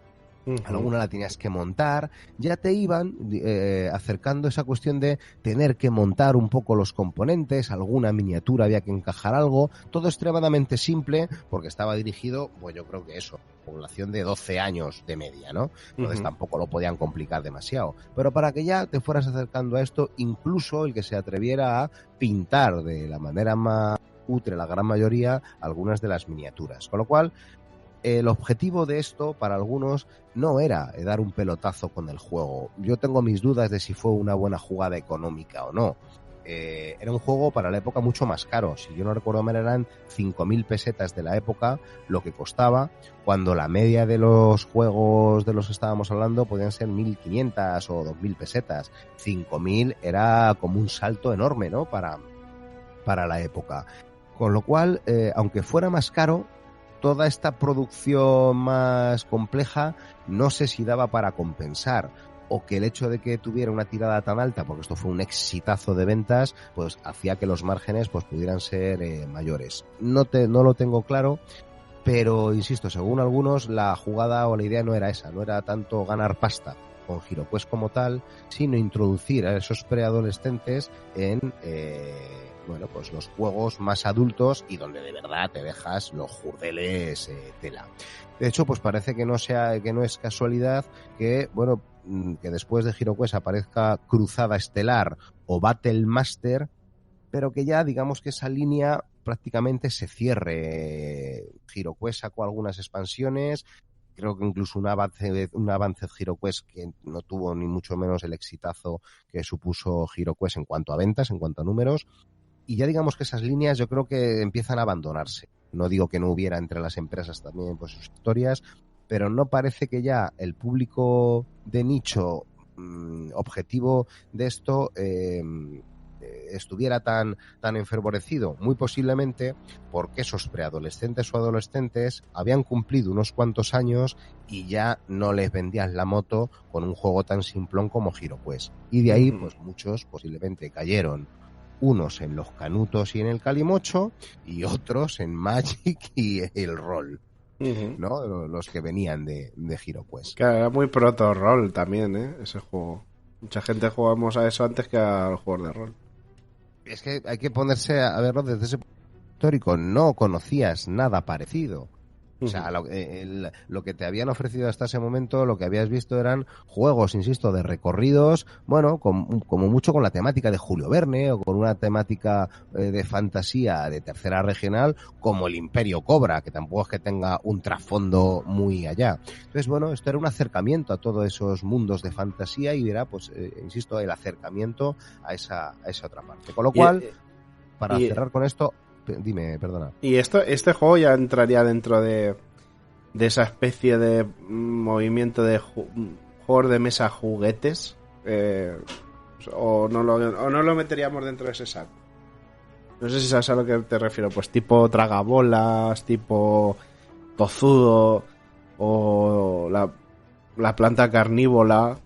alguna la tenías que montar, ya te iban acercando esa cuestión de tener que montar un poco los componentes, alguna miniatura había que encajar algo, todo extremadamente simple porque estaba dirigido, pues yo creo que eso, población de 12 años de media, ¿no? Entonces tampoco lo podían complicar demasiado, pero para que ya te fueras acercando a esto, incluso el que se atreviera a pintar de la manera más cutre, la gran mayoría, algunas de las miniaturas, con lo cual el objetivo de esto para algunos no era dar un pelotazo con el juego. Yo tengo mis dudas de si fue una buena jugada económica o no. Era un juego para la época mucho más caro. Si yo no recuerdo mal, eran 5.000 pesetas de la época lo que costaba, cuando la media de los juegos de los que estábamos hablando podían ser 1.500 o 2.000 pesetas. 5.000 era como un salto enorme, ¿no? Para la época. Con lo cual, aunque fuera más caro, toda esta producción más compleja no sé si daba para compensar, o que el hecho de que tuviera una tirada tan alta, porque esto fue un exitazo de ventas, pues hacía que los márgenes pues pudieran ser mayores. No lo tengo claro, pero insisto, según algunos la jugada o la idea no era esa, no era tanto ganar pasta con HeroQuest como tal, sino introducir a esos preadolescentes en bueno, pues los juegos más adultos y donde de verdad te dejas los jurdeles tela. De hecho, pues parece que no es casualidad que, bueno, que después de HeroQuest aparezca Cruzada Estelar o Battle Master, pero que ya digamos que esa línea prácticamente se cierre. HeroQuest sacó algunas expansiones, creo que incluso un avance de HeroQuest que no tuvo ni mucho menos el exitazo que supuso HeroQuest en cuanto a ventas, en cuanto a números. Y ya digamos que esas líneas yo creo que empiezan a abandonarse. No digo que no hubiera entre las empresas también pues sus historias, pero no parece que ya el público de nicho objetivo de esto estuviera tan enfervorecido. Muy posiblemente porque esos preadolescentes o adolescentes habían cumplido unos cuantos años y ya no les vendían la moto con un juego tan simplón como HeroQuest. Y de ahí pues muchos posiblemente cayeron, unos en los Canutos y en el Calimocho y otros en Magic y el rol, ¿no? Los que venían de HeroQuest. Claro, era muy proto-rol también, ese juego. Mucha gente jugamos a eso antes que a los juegos de rol. Es que hay que ponerse a verlo desde ese punto histórico. No conocías nada parecido. O sea, lo que te habían ofrecido hasta ese momento, lo que habías visto eran juegos, insisto, de recorridos, bueno, como mucho con la temática de Julio Verne o con una temática de fantasía de tercera regional, como el Imperio Cobra, que tampoco es que tenga un trasfondo muy allá. Entonces, bueno, esto era un acercamiento a todos esos mundos de fantasía y era, pues, insisto, el acercamiento a esa otra parte. Con lo cual, para cerrar con esto, dime, perdona. Y este juego ya entraría dentro de esa especie de movimiento de juegos de mesa juguetes, o no lo meteríamos dentro de ese saco. No sé si sabes a lo que te refiero, pues tipo tragabolas, tipo tozudo, o la planta carnívora.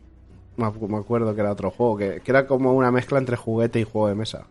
Me acuerdo que era otro juego, que era como una mezcla entre juguete y juego de mesa.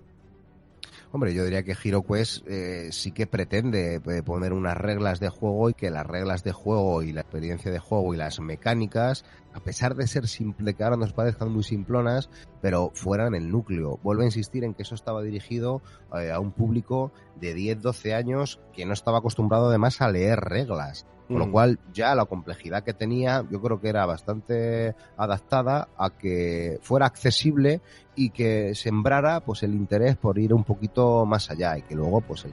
Hombre, yo diría que HeroQuest sí que pretende poner unas reglas de juego y que las reglas de juego y la experiencia de juego y las mecánicas, a pesar de ser simple, que ahora nos parezcan muy simplonas, pero fueran el núcleo. Vuelvo a insistir en que eso estaba dirigido a un público de 10-12 años que no estaba acostumbrado además a leer reglas. Con lo cual ya la complejidad que tenía yo creo que era bastante adaptada a que fuera accesible y que sembrara pues el interés por ir un poquito más allá y que luego pues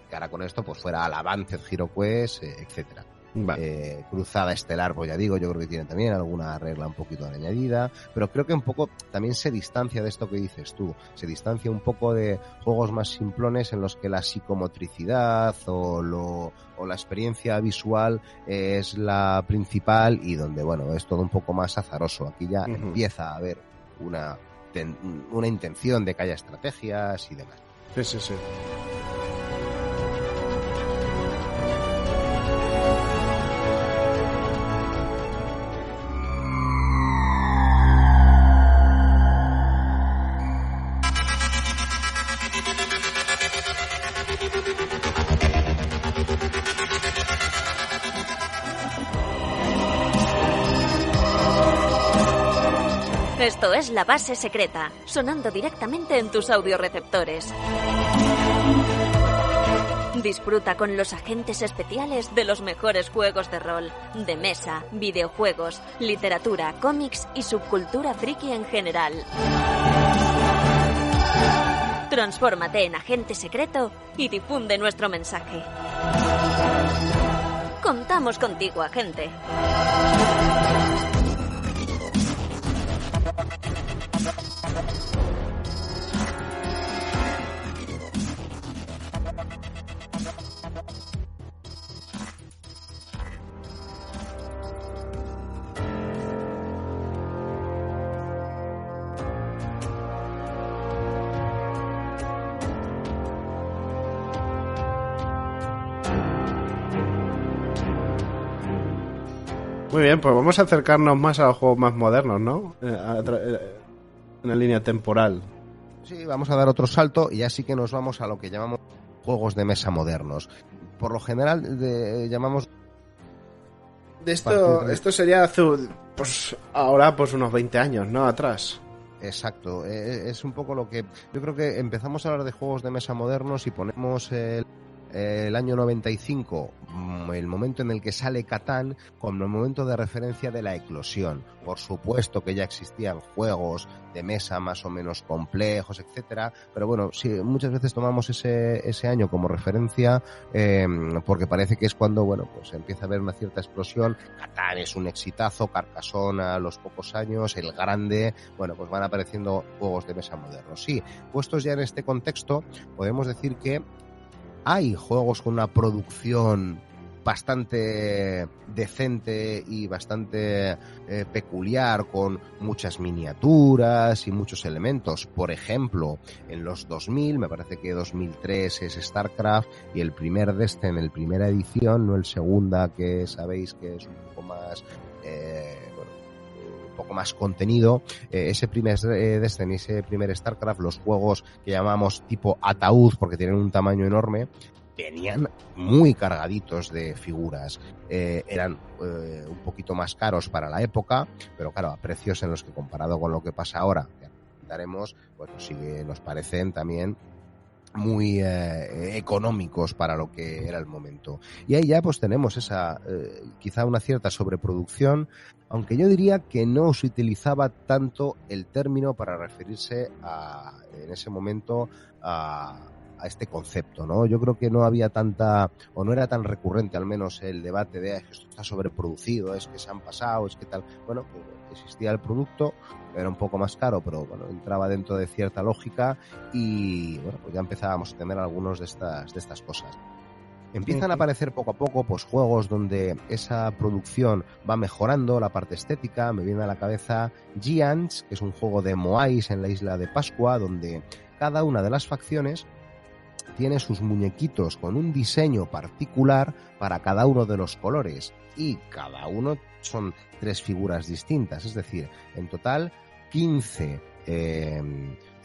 que ahora con esto pues fuera al avance HeroQuest, etcétera. Vale. Cruzada Estelar, pues ya digo, yo creo que tiene también alguna regla un poquito añadida, pero creo que un poco también se distancia de esto que dices tú, se distancia un poco de juegos más simplones en los que la psicomotricidad o la experiencia visual es la principal y donde, bueno, es todo un poco más azaroso. Aquí ya empieza a haber una intención de que haya estrategias y demás. Sí. Esto es La Base Secreta, sonando directamente en tus audioreceptores. Disfruta con los agentes especiales de los mejores juegos de rol, de mesa, videojuegos, literatura, cómics y subcultura friki en general. Transfórmate en agente secreto y difunde nuestro mensaje. Contamos contigo, agente. Muy bien, pues vamos a acercarnos más a los juegos más modernos, ¿no? En la línea temporal. Sí, vamos a dar otro salto y ya sí que nos vamos a lo que llamamos juegos de mesa modernos. Por lo general llamamos... Esto sería hace, pues ahora pues unos 20 años, ¿no? Atrás. Exacto, es un poco lo que... Yo creo que empezamos a hablar de juegos de mesa modernos y ponemos el año 95, el momento en el que sale Catán, como el momento de referencia de la eclosión. Por supuesto que ya existían juegos de mesa más o menos complejos, etcétera, pero bueno, sí, muchas veces tomamos ese año como referencia porque parece que es cuando, bueno, pues empieza a haber una cierta explosión. Catán es un exitazo, Carcassonne a los pocos años, El Grande, bueno, pues van apareciendo juegos de mesa modernos. Sí, puestos ya en este contexto, podemos decir que hay juegos con una producción bastante decente y bastante peculiar, con muchas miniaturas y muchos elementos. Por ejemplo, en los 2000, me parece que 2003 es StarCraft y el primer Destiny, el primera edición, no el segunda, que sabéis que es un poco más... poco más contenido, ese primer Destiny, ese primer StarCraft, los juegos que llamamos tipo ataúd porque tienen un tamaño enorme, venían muy cargaditos de figuras, eran un poquito más caros para la época, pero claro, a precios en los que comparado con lo que pasa ahora, que comentaremos, pues sí que nos parecen también muy económicos para lo que era el momento. Y ahí ya pues tenemos esa quizá una cierta sobreproducción, aunque yo diría que no se utilizaba tanto el término para referirse en ese momento a este concepto, ¿no? Yo creo que no había tanta, o no era tan recurrente al menos el debate de que esto está sobreproducido, es que se han pasado, es que tal. Bueno, pues existía el producto, era un poco más caro, pero bueno, entraba dentro de cierta lógica y bueno, pues ya empezábamos a tener algunos de estas cosas. Empiezan a aparecer poco a poco pues juegos donde esa producción va mejorando la parte estética. Me viene a la cabeza Giants, que es un juego de Moais en la isla de Pascua, donde cada una de las facciones tiene sus muñequitos con un diseño particular para cada uno de los colores y cada uno son 3 figuras distintas, es decir, en total 15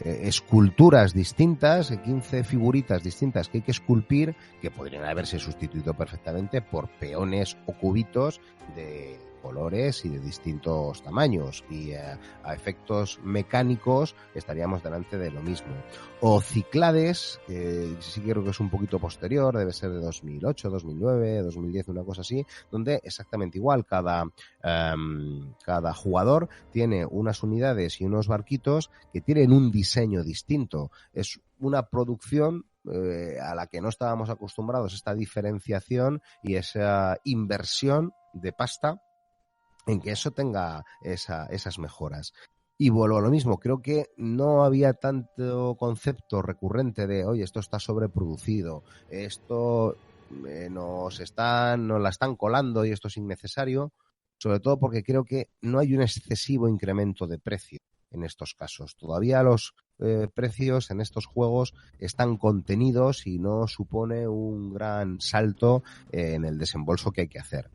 esculturas distintas, 15 figuritas distintas que hay que esculpir, que podrían haberse sustituido perfectamente por peones o cubitos de colores y de distintos tamaños, y a efectos mecánicos estaríamos delante de lo mismo. O Ciclades, que sí creo que es un poquito posterior, debe ser de 2008, 2009, 2010, una cosa así, donde exactamente igual, cada jugador tiene unas unidades y unos barquitos que tienen un diseño distinto. Es una producción a la que no estábamos acostumbrados, esta diferenciación y esa inversión de pasta en que eso tenga esas mejoras. Y vuelvo a lo mismo, creo que no había tanto concepto recurrente de, oye, esto está sobreproducido, esto nos la están colando y esto es innecesario, sobre todo porque creo que no hay un excesivo incremento de precio en estos casos. Todavía los precios en estos juegos están contenidos y no supone un gran salto en el desembolso que hay que hacer.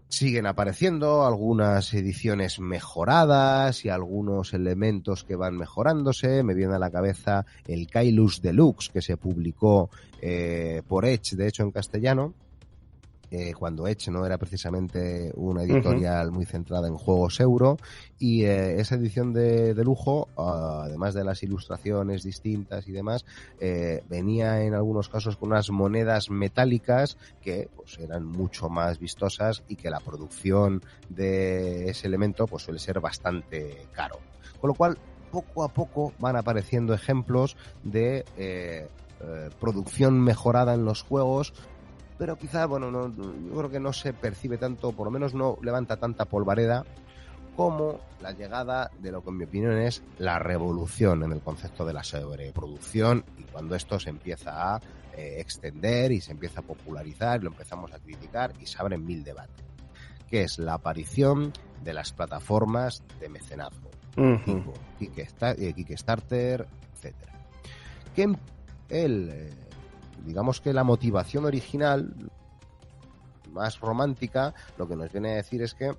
Siguen apareciendo algunas ediciones mejoradas y algunos elementos que van mejorándose. Me viene a la cabeza el Kailus Deluxe, que se publicó por Edge, de hecho en castellano, cuando Edge no era precisamente una editorial muy centrada en juegos euro, y esa edición de lujo, además de las ilustraciones distintas y demás, venía en algunos casos con unas monedas metálicas que pues eran mucho más vistosas y que la producción de ese elemento pues suele ser bastante caro. Con lo cual, poco a poco van apareciendo ejemplos de producción mejorada en los juegos, pero quizá, bueno, yo creo que no se percibe tanto, por lo menos no levanta tanta polvareda como la llegada de lo que en mi opinión es la revolución en el concepto de la sobreproducción, y cuando esto se empieza a extender y se empieza a popularizar, lo empezamos a criticar y se abren 1000 debates, que es la aparición de las plataformas de mecenazgo, tipo Kickstarter, etcétera. Que digamos que la motivación original, más romántica, lo que nos viene a decir es que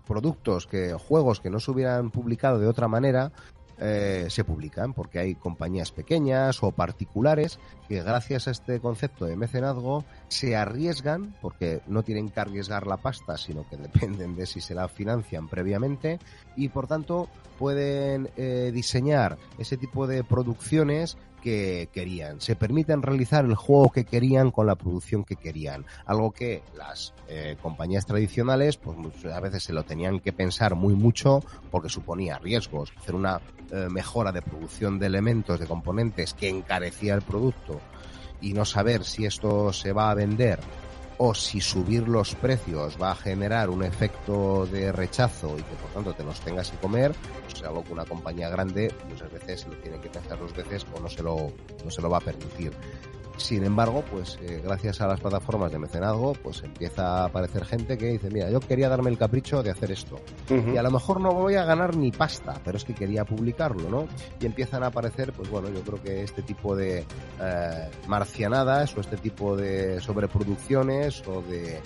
juegos que no se hubieran publicado de otra manera, se publican porque hay compañías pequeñas o particulares que gracias a este concepto de mecenazgo se arriesgan, porque no tienen que arriesgar la pasta, sino que dependen de si se la financian previamente, y por tanto pueden diseñar ese tipo de producciones que querían. Se permiten realizar el juego que querían con la producción que querían. Algo que las compañías tradicionales pues a veces se lo tenían que pensar muy mucho porque suponía riesgos. Hacer una mejora de producción de elementos, de componentes que encarecía el producto y no saber si esto se va a vender o si subir los precios va a generar un efecto de rechazo y que por tanto te los tengas que comer, pues es algo que una compañía grande muchas veces se lo tiene que pensar 2 veces o no se lo va a permitir. Sin embargo, pues gracias a las plataformas de mecenazgo, pues empieza a aparecer gente que dice, mira, yo quería darme el capricho de hacer esto, y a lo mejor no voy a ganar ni pasta, pero es que quería publicarlo, ¿no? Y empiezan a aparecer, pues bueno, yo creo que este tipo de marcianadas o este tipo de sobreproducciones o de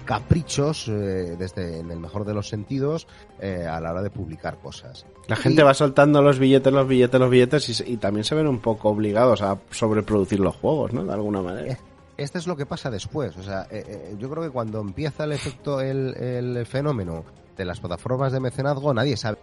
caprichos, en el mejor de los sentidos, a la hora de publicar cosas. La gente va soltando los billetes y también se ven un poco obligados a sobreproducir los juegos, ¿no? De alguna manera. Este es lo que pasa después. O sea, yo creo que cuando empieza el efecto, el fenómeno de las plataformas de mecenazgo, nadie sabe.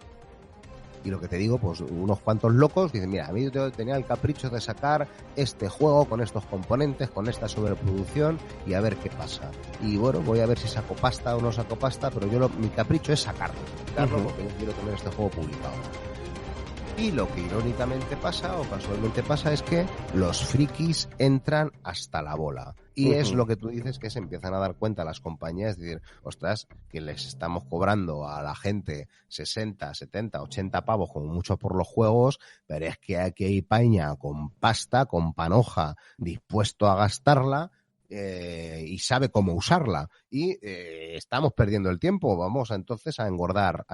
Y lo que te digo, pues unos cuantos locos dicen, mira, a mí yo tenía el capricho de sacar este juego con estos componentes, con esta sobreproducción, y a ver qué pasa. Y bueno, voy a ver si saco pasta o no saco pasta, pero mi capricho es sacarlo porque yo quiero tener este juego publicado. Y lo que irónicamente pasa, o casualmente pasa, es que los frikis entran hasta la bola. Y es lo que tú dices, que se empiezan a dar cuenta las compañías, de decir, ostras, que les estamos cobrando a la gente 60, 70, 80 pavos como mucho por los juegos, pero es que aquí hay paña con pasta, con panoja, dispuesto a gastarla, y sabe cómo usarla. Y estamos perdiendo el tiempo. Vamos entonces a engordar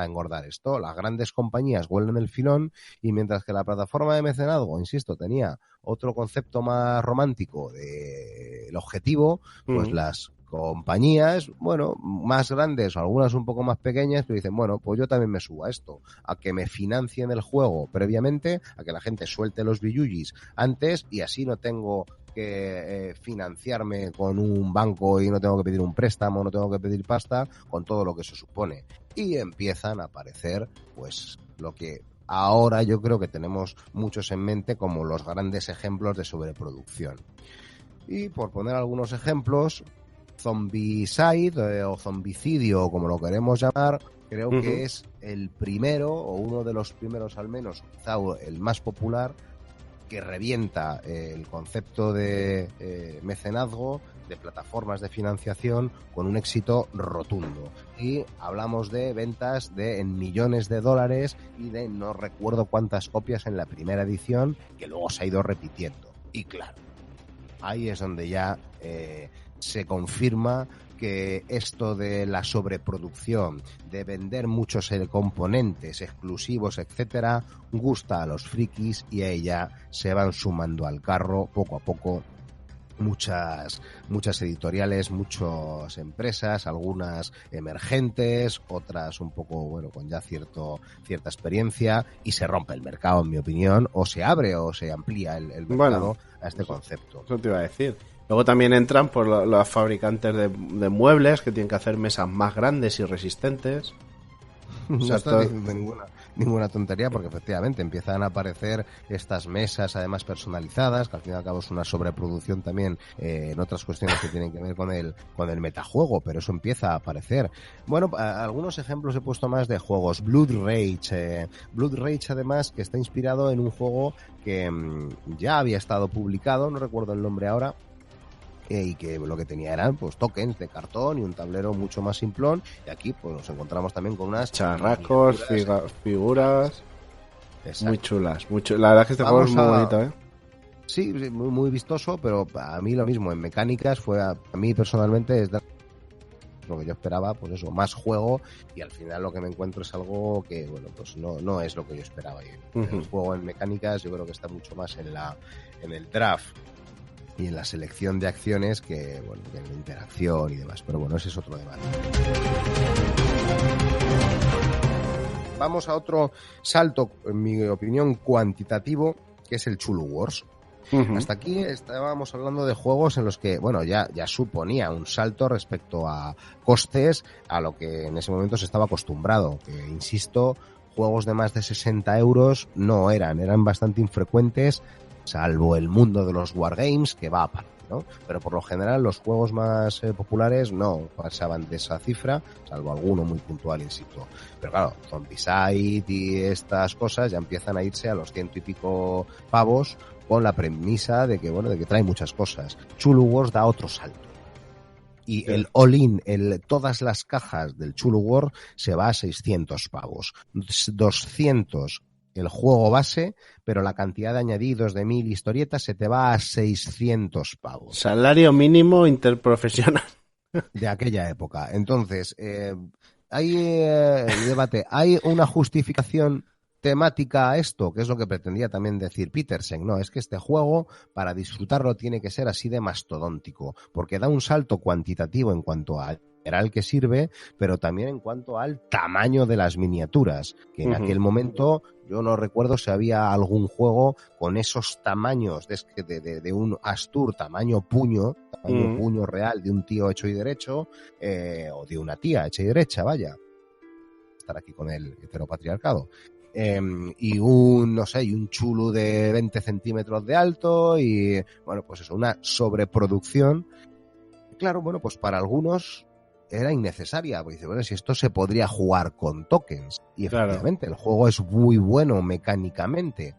esto. Las grandes compañías huelen el filón y mientras que la plataforma de mecenazgo, insisto, tenía otro concepto más romántico del objetivo, pues las compañías, bueno, más grandes o algunas un poco más pequeñas, pero dicen, bueno, pues yo también me subo a esto, a que me financien el juego previamente, a que la gente suelte los billullis antes y así no tengo que financiarme con un banco y no tengo que pedir un préstamo, no tengo que pedir pasta, con todo lo que eso supone. Y empiezan a aparecer, pues, lo que ahora yo creo que tenemos muchos en mente como los grandes ejemplos de sobreproducción. Y por poner algunos ejemplos, Zombicide o Zombicidio, como lo queremos llamar, creo que es el primero, o uno de los primeros al menos, quizá el más popular, que revienta el concepto de mecenazgo, de plataformas de financiación, con un éxito rotundo. Y hablamos de ventas en millones de dólares y de no recuerdo cuántas copias en la primera edición, que luego se ha ido repitiendo. Y claro, ahí es donde ya se confirma que esto de la sobreproducción, de vender muchos componentes exclusivos, etcétera, gusta a los frikis y a ella se van sumando al carro poco a poco muchas editoriales, muchas empresas, algunas emergentes, otras un poco, bueno, con ya cierta experiencia, y se rompe el mercado, en mi opinión, o se abre o se amplía el mercado a este concepto. Eso te iba a decir. Luego también entran por los fabricantes de muebles que tienen que hacer mesas más grandes y resistentes. No estoy diciendo ninguna tontería, porque efectivamente empiezan a aparecer estas mesas además personalizadas, que al fin y al cabo es una sobreproducción también en otras cuestiones que tienen que ver con el metajuego, pero eso empieza a aparecer. Bueno, algunos ejemplos he puesto más de juegos. Blood Rage además, que está inspirado en un juego que ya había estado publicado, no recuerdo el nombre ahora, y que lo que tenía eran pues tokens de cartón y un tablero mucho más simplón, y aquí pues nos encontramos también con unas charracos, figuras. Exacto. Muy chulas, la verdad es que este juego es muy bonito, Sí, muy, muy vistoso, pero a mí lo mismo, en mecánicas fue a mí personalmente es lo que yo esperaba, pues eso, más juego, y al final lo que me encuentro es algo que, bueno, pues no es lo que yo esperaba. El juego en mecánicas yo creo que está mucho más en el draft y en la selección de acciones que, bueno, en la interacción y demás. Pero bueno, ese es otro debate. Vamos a otro salto, en mi opinión, cuantitativo, que es el Chulu Wars. Hasta aquí estábamos hablando de juegos en los que, bueno, ya suponía un salto respecto a costes a lo que en ese momento se estaba acostumbrado. Que, insisto, juegos de más de 60 euros no eran bastante infrecuentes, salvo el mundo de los wargames, que va aparte, ¿no? Pero por lo general los juegos más populares no pasaban de esa cifra, salvo alguno muy puntual, insisto. Pero claro, Zombicide y estas cosas ya empiezan a irse a los 100 y pico pavos, con la premisa de que, bueno, de que trae muchas cosas. Chulu Wars da otro salto. Y el all-in, todas las cajas del Chulu Wars se va a 600 pavos. 200 el juego base, pero la cantidad de añadidos de 1000 historietas se te va a 600 pavos. Salario mínimo interprofesional. De aquella época. Entonces, hay debate. ¿Hay una justificación temática a esto? Que es lo que pretendía también decir Petersen. No, es que este juego, para disfrutarlo, tiene que ser así de mastodóntico, porque da un salto cuantitativo en cuanto a el que sirve, pero también en cuanto al tamaño de las miniaturas, que en aquel momento yo no recuerdo si había algún juego con esos tamaños de un Astur tamaño puño real, de un tío hecho y derecho, o de una tía hecha y derecha, vaya. Estar aquí con el heteropatriarcado. Y un chulu de 20 centímetros de alto y, bueno, pues eso, una sobreproducción. Claro, bueno, pues para algunos era innecesaria, porque dice, bueno, si esto se podría jugar con tokens. Y efectivamente, el juego es muy bueno mecánicamente.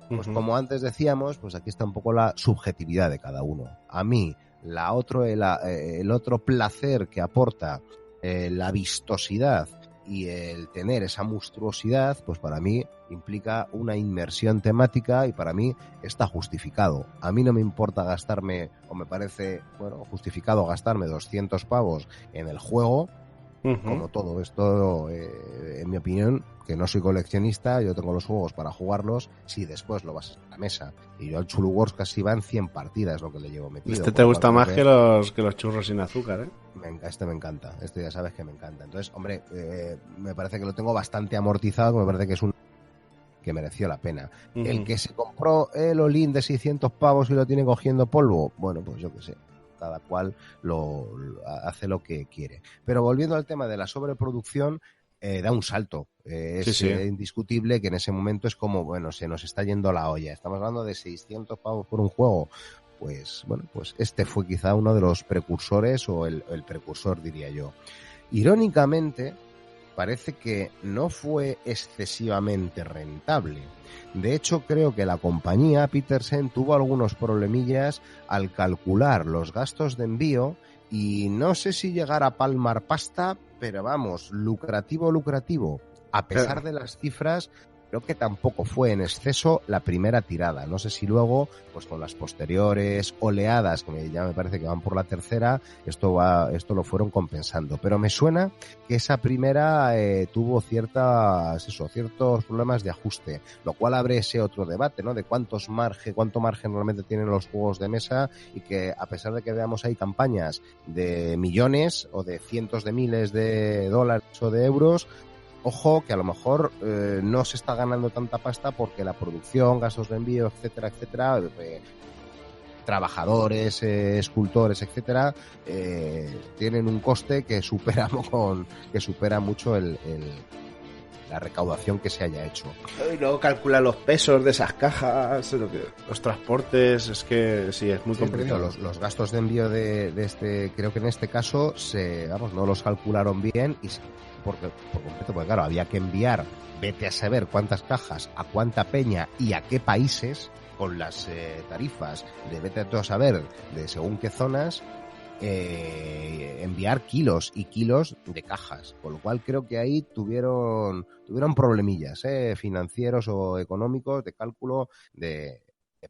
Pues como antes decíamos, pues aquí está un poco la subjetividad de cada uno. A mí, el otro placer que aporta la vistosidad y el tener esa monstruosidad, pues para mí implica una inmersión temática y para mí está justificado. A mí no me importa gastarme, o me parece, bueno, justificado gastarme 200 pavos en el juego, como todo esto, en mi opinión, que no soy coleccionista, yo tengo los juegos para jugarlos, si después lo vas a la mesa. Y yo al Chulu Wars casi van 100 partidas lo que le llevo metido. Este te gusta más que los churros sin azúcar, ¿eh? Este me encanta, este ya sabes que me encanta. Entonces, hombre, me parece que lo tengo bastante amortizado, me parece que es un que mereció la pena. El que se compró el All-in de 600 pavos y lo tiene cogiendo polvo, bueno, pues yo qué sé. Cada cual lo hace lo que quiere. Pero volviendo al tema de la sobreproducción, da un salto. Es indiscutible que en ese momento es como, bueno, se nos está yendo la olla. Estamos hablando de 600 pavos por un juego. Pues, bueno, pues este fue quizá uno de los precursores, o el precursor, diría yo. Irónicamente, parece que no fue excesivamente rentable. De hecho, creo que la compañía Petersen tuvo algunos problemillas al calcular los gastos de envío y no sé si llegar a palmar pasta, pero vamos, lucrativo. A pesar de las cifras, creo que tampoco fue en exceso la primera tirada. No sé si luego, pues con las posteriores oleadas, que ya me parece que van por la tercera, esto lo fueron compensando. Pero me suena que esa primera tuvo ciertos problemas de ajuste, lo cual abre ese otro debate, ¿no? De cuánto margen realmente tienen los juegos de mesa, y que a pesar de que veamos ahí campañas de millones o de cientos de miles de dólares o de euros, ojo que a lo mejor no se está ganando tanta pasta porque la producción, gastos de envío, etcétera, trabajadores, escultores, etcétera, tienen un coste que supera mucho la recaudación que se haya hecho. Y luego calcula los pesos de esas cajas, los transportes, es que sí, es muy complicado. Los gastos de envío de este, creo que en este caso no los calcularon bien y por completo, porque claro, había que enviar, vete a saber cuántas cajas, a cuánta peña y a qué países, con las tarifas de vete a saber de según qué zonas, enviar kilos y kilos de cajas, con lo cual creo que ahí tuvieron problemillas financieros o económicos, de cálculo de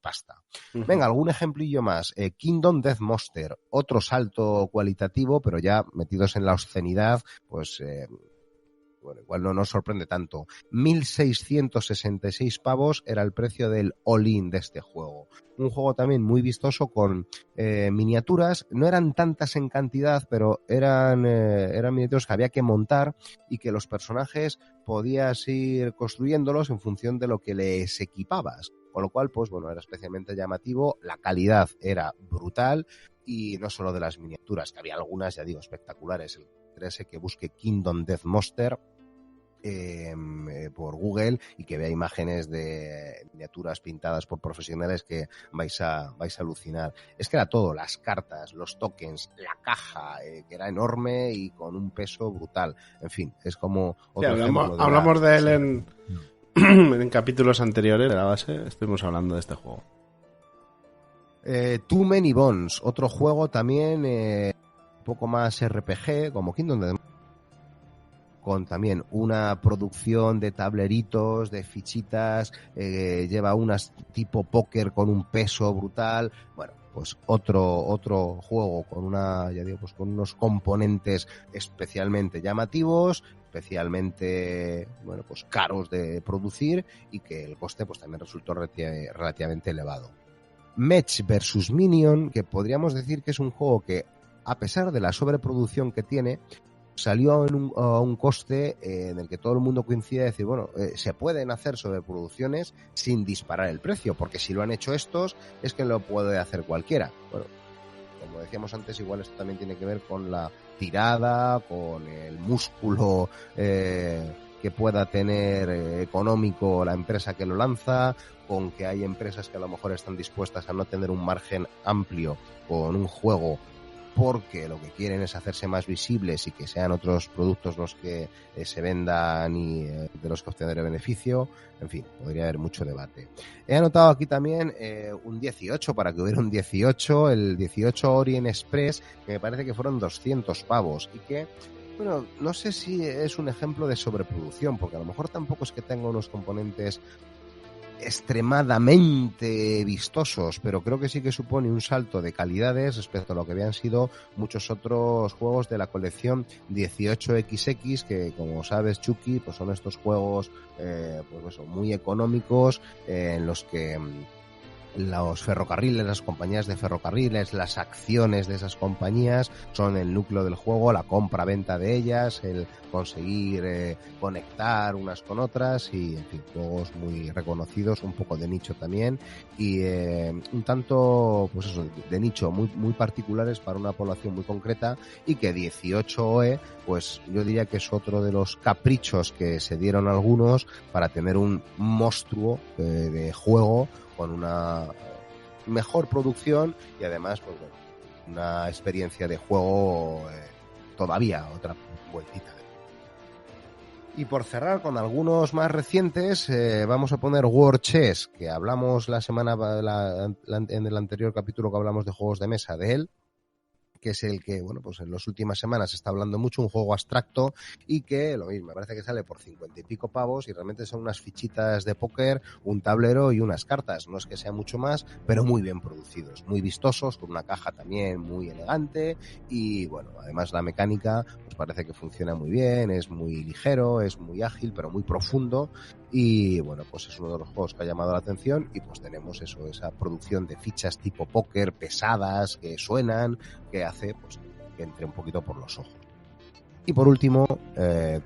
pasta. Venga, algún ejemplillo más. Kingdom Death Monster, otro salto cualitativo, pero ya metidos en la obscenidad, pues bueno, igual no nos sorprende tanto. 1.666 pavos era el precio del all-in de este juego. Un juego también muy vistoso con miniaturas, no eran tantas en cantidad, pero eran miniaturas que había que montar y que los personajes podías ir construyéndolos en función de lo que les equipabas. Con lo cual, pues bueno, era especialmente llamativo, la calidad era brutal, y no solo de las miniaturas, que había algunas, ya digo, espectaculares. El interese que busque Kingdom Death Monster por Google y que vea imágenes de miniaturas pintadas por profesionales que vais a alucinar. Es que era todo, las cartas, los tokens, la caja, que era enorme y con un peso brutal. En fin, es como otro ejemplo hablamos de él en capítulos anteriores de la base, estuvimos hablando de este juego. Too Many Bones, otro juego también un poco más RPG, como Kingdom Death, con también una producción de tableritos, de fichitas, lleva unas tipo póker con un peso brutal. Bueno, pues otro juego con con unos componentes especialmente llamativos, especialmente, bueno, pues caros de producir, y que el coste pues también resultó relativamente elevado. Mech vs Minion, que podríamos decir que es un juego que, a pesar de la sobreproducción que tiene, salió a un coste en el que todo el mundo coincide en decir, bueno, se pueden hacer sobreproducciones sin disparar el precio, porque si lo han hecho estos, es que lo puede hacer cualquiera. Bueno, como decíamos antes, igual esto también tiene que ver con la tirada, con el músculo que pueda tener económico la empresa que lo lanza, con que hay empresas que a lo mejor están dispuestas a no tener un margen amplio con un juego porque lo que quieren es hacerse más visibles y que sean otros productos los que se vendan y de los que obtener el beneficio. En fin, podría haber mucho debate. He anotado aquí también un 18, para que hubiera un 18, el 18 Orient Express, que me parece que fueron 200 pavos y que Bueno, no sé si es un ejemplo de sobreproducción, porque a lo mejor tampoco es que tenga unos componentes extremadamente vistosos, pero creo que sí que supone un salto de calidades respecto a lo que habían sido muchos otros juegos de la colección 18XX, que como sabes, Chucky, pues son estos juegos pues eso, muy económicos, en los que los ferrocarriles, las compañías de ferrocarriles, las acciones de esas compañías son el núcleo del juego, la compra-venta de ellas, el conseguir conectar unas con otras y, en fin, juegos muy reconocidos, un poco de nicho también y un tanto, pues eso, de nicho, muy particulares para una población muy concreta y que 18OE, pues yo diría que es otro de los caprichos que se dieron algunos para tener un monstruo de juego con una mejor producción y además pues bueno, una experiencia de juego todavía otra vueltita. Y por cerrar con algunos más recientes, vamos a poner War Chess, que hablamos la semana en el anterior capítulo que hablamos de juegos de mesa de él, que es el que, bueno, pues en las últimas semanas se está hablando mucho, un juego abstracto y que, lo mismo, me parece que sale por 50 y pico pavos y realmente son unas fichitas de póker, un tablero y unas cartas. No es que sea mucho más, pero muy bien producidos, muy vistosos, con una caja también muy elegante y, bueno, además la mecánica pues parece que funciona muy bien, es muy ligero, es muy ágil, pero muy profundo y, bueno, pues es uno de los juegos que ha llamado la atención y pues tenemos eso, esa producción de fichas tipo póker pesadas, que suenan, que hace pues que entre un poquito por los ojos. Y por último,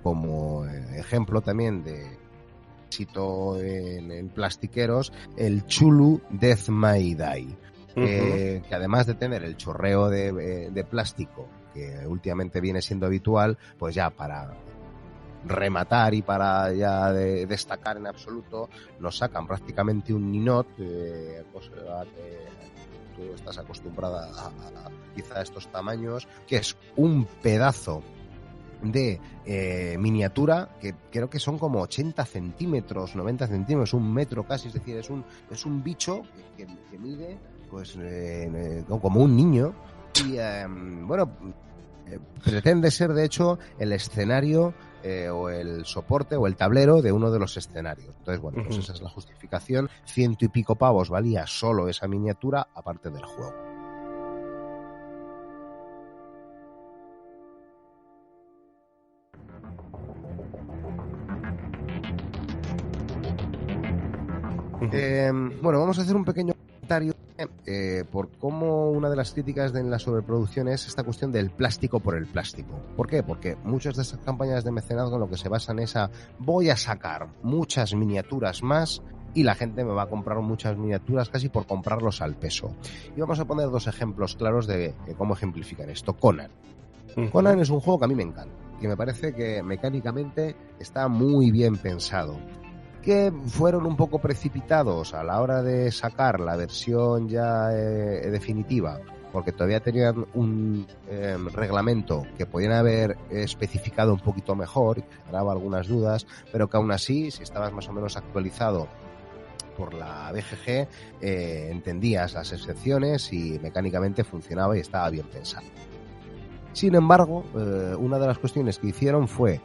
como ejemplo también de éxito en plastiqueros, el Chulu Death May Die, que además de tener el chorreo de plástico que últimamente viene siendo habitual, pues ya para rematar y para ya destacar en absoluto, nos sacan prácticamente un ninot, cosa que tú estás acostumbrada a quizá estos tamaños, que es un pedazo de miniatura que creo que son como 80 centímetros, 90 centímetros, un metro casi, es decir, es un bicho que mide pues como un niño y bueno, pretende ser de hecho el escenario o el soporte o el tablero de uno de los escenarios. Entonces, bueno, pues esa es la justificación. 100 y pico pavos valía solo esa miniatura, aparte del juego. Bueno, vamos a hacer un pequeño comentario por cómo una de las críticas de la sobreproducción es esta cuestión del plástico por el plástico. ¿Por qué? Porque muchas de estas campañas de mecenazgo en lo que se basan es a voy a sacar muchas miniaturas más y la gente me va a comprar muchas miniaturas casi por comprarlos al peso. Y vamos a poner dos ejemplos claros de cómo ejemplificar esto. Conan. Conan es un juego que a mí me encanta, que me parece que mecánicamente está muy bien pensado, que fueron un poco precipitados a la hora de sacar la versión ya definitiva, porque todavía tenían un reglamento que podían haber especificado un poquito mejor, que generaba algunas dudas, pero que aún así, si estabas más o menos actualizado por la BGG, entendías las excepciones y mecánicamente funcionaba y estaba bien pensado. Sin embargo, una de las cuestiones que hicieron fue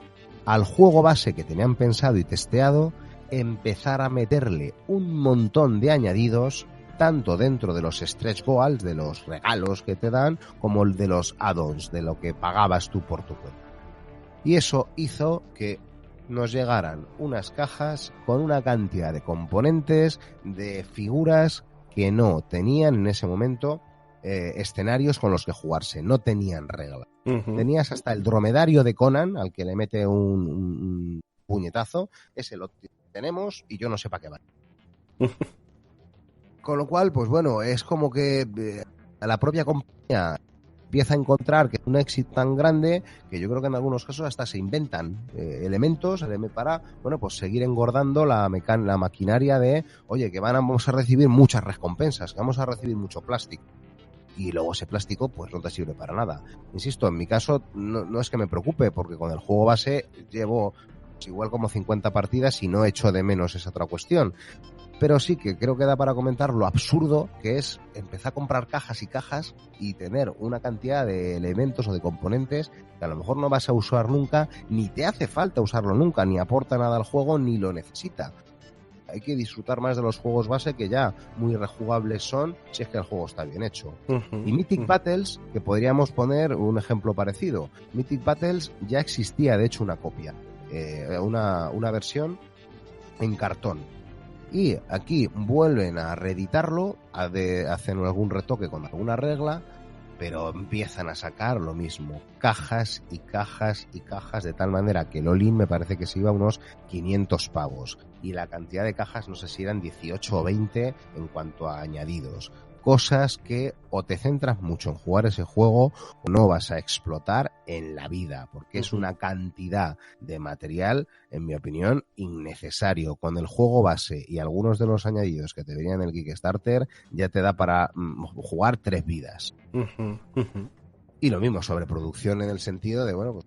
al juego base que tenían pensado y testeado, empezar a meterle un montón de añadidos, tanto dentro de los stretch goals, de los regalos que te dan, como el de los add-ons, de lo que pagabas tú por tu cuenta. Y eso hizo que nos llegaran unas cajas con una cantidad de componentes, de figuras que no tenían en ese momento escenarios con los que jugarse, no tenían reglas. Tenías hasta el dromedario de Conan, al que le mete un puñetazo, ese lo tenemos y yo no sé para qué va. Con lo cual, pues bueno, es como que la propia compañía empieza a encontrar que es un éxito tan grande que yo creo que en algunos casos hasta se inventan elementos para, bueno, pues seguir engordando la maquinaria de, oye, que vamos a recibir muchas recompensas, que vamos a recibir mucho plástico. Y luego ese plástico pues no te sirve para nada. Insisto, en mi caso no es que me preocupe, porque con el juego base llevo igual como 50 partidas y no echo de menos esa otra cuestión. pero sí que creo que da para comentar lo absurdo que es empezar a comprar cajas y cajas y tener una cantidad de elementos o de componentes que a lo mejor no vas a usar nunca, ni te hace falta usarlo nunca, ni aporta nada al juego, ni lo necesita. Hay que disfrutar más de los juegos base, que ya muy rejugables son, si es que el juego está bien hecho. Y Mythic Battles, que podríamos poner un ejemplo parecido. Mythic Battles ya existía, de hecho, una copia, una versión en cartón. Y aquí vuelven a reeditarlo, hacen algún retoque con alguna regla, pero empiezan a sacar lo mismo, cajas y cajas y cajas, de tal manera que el all-in me parece que se iba a unos 500 pavos. Y la cantidad de cajas no sé si eran 18 o 20 en cuanto a añadidos. Cosas que o te centras mucho en jugar ese juego o no vas a explotar en la vida, porque es una cantidad de material, en mi opinión, innecesario. Con el juego base y algunos de los añadidos que te venían en el Kickstarter ya te da para jugar 3 vidas. Y lo mismo, sobreproducción en el sentido de, bueno, pues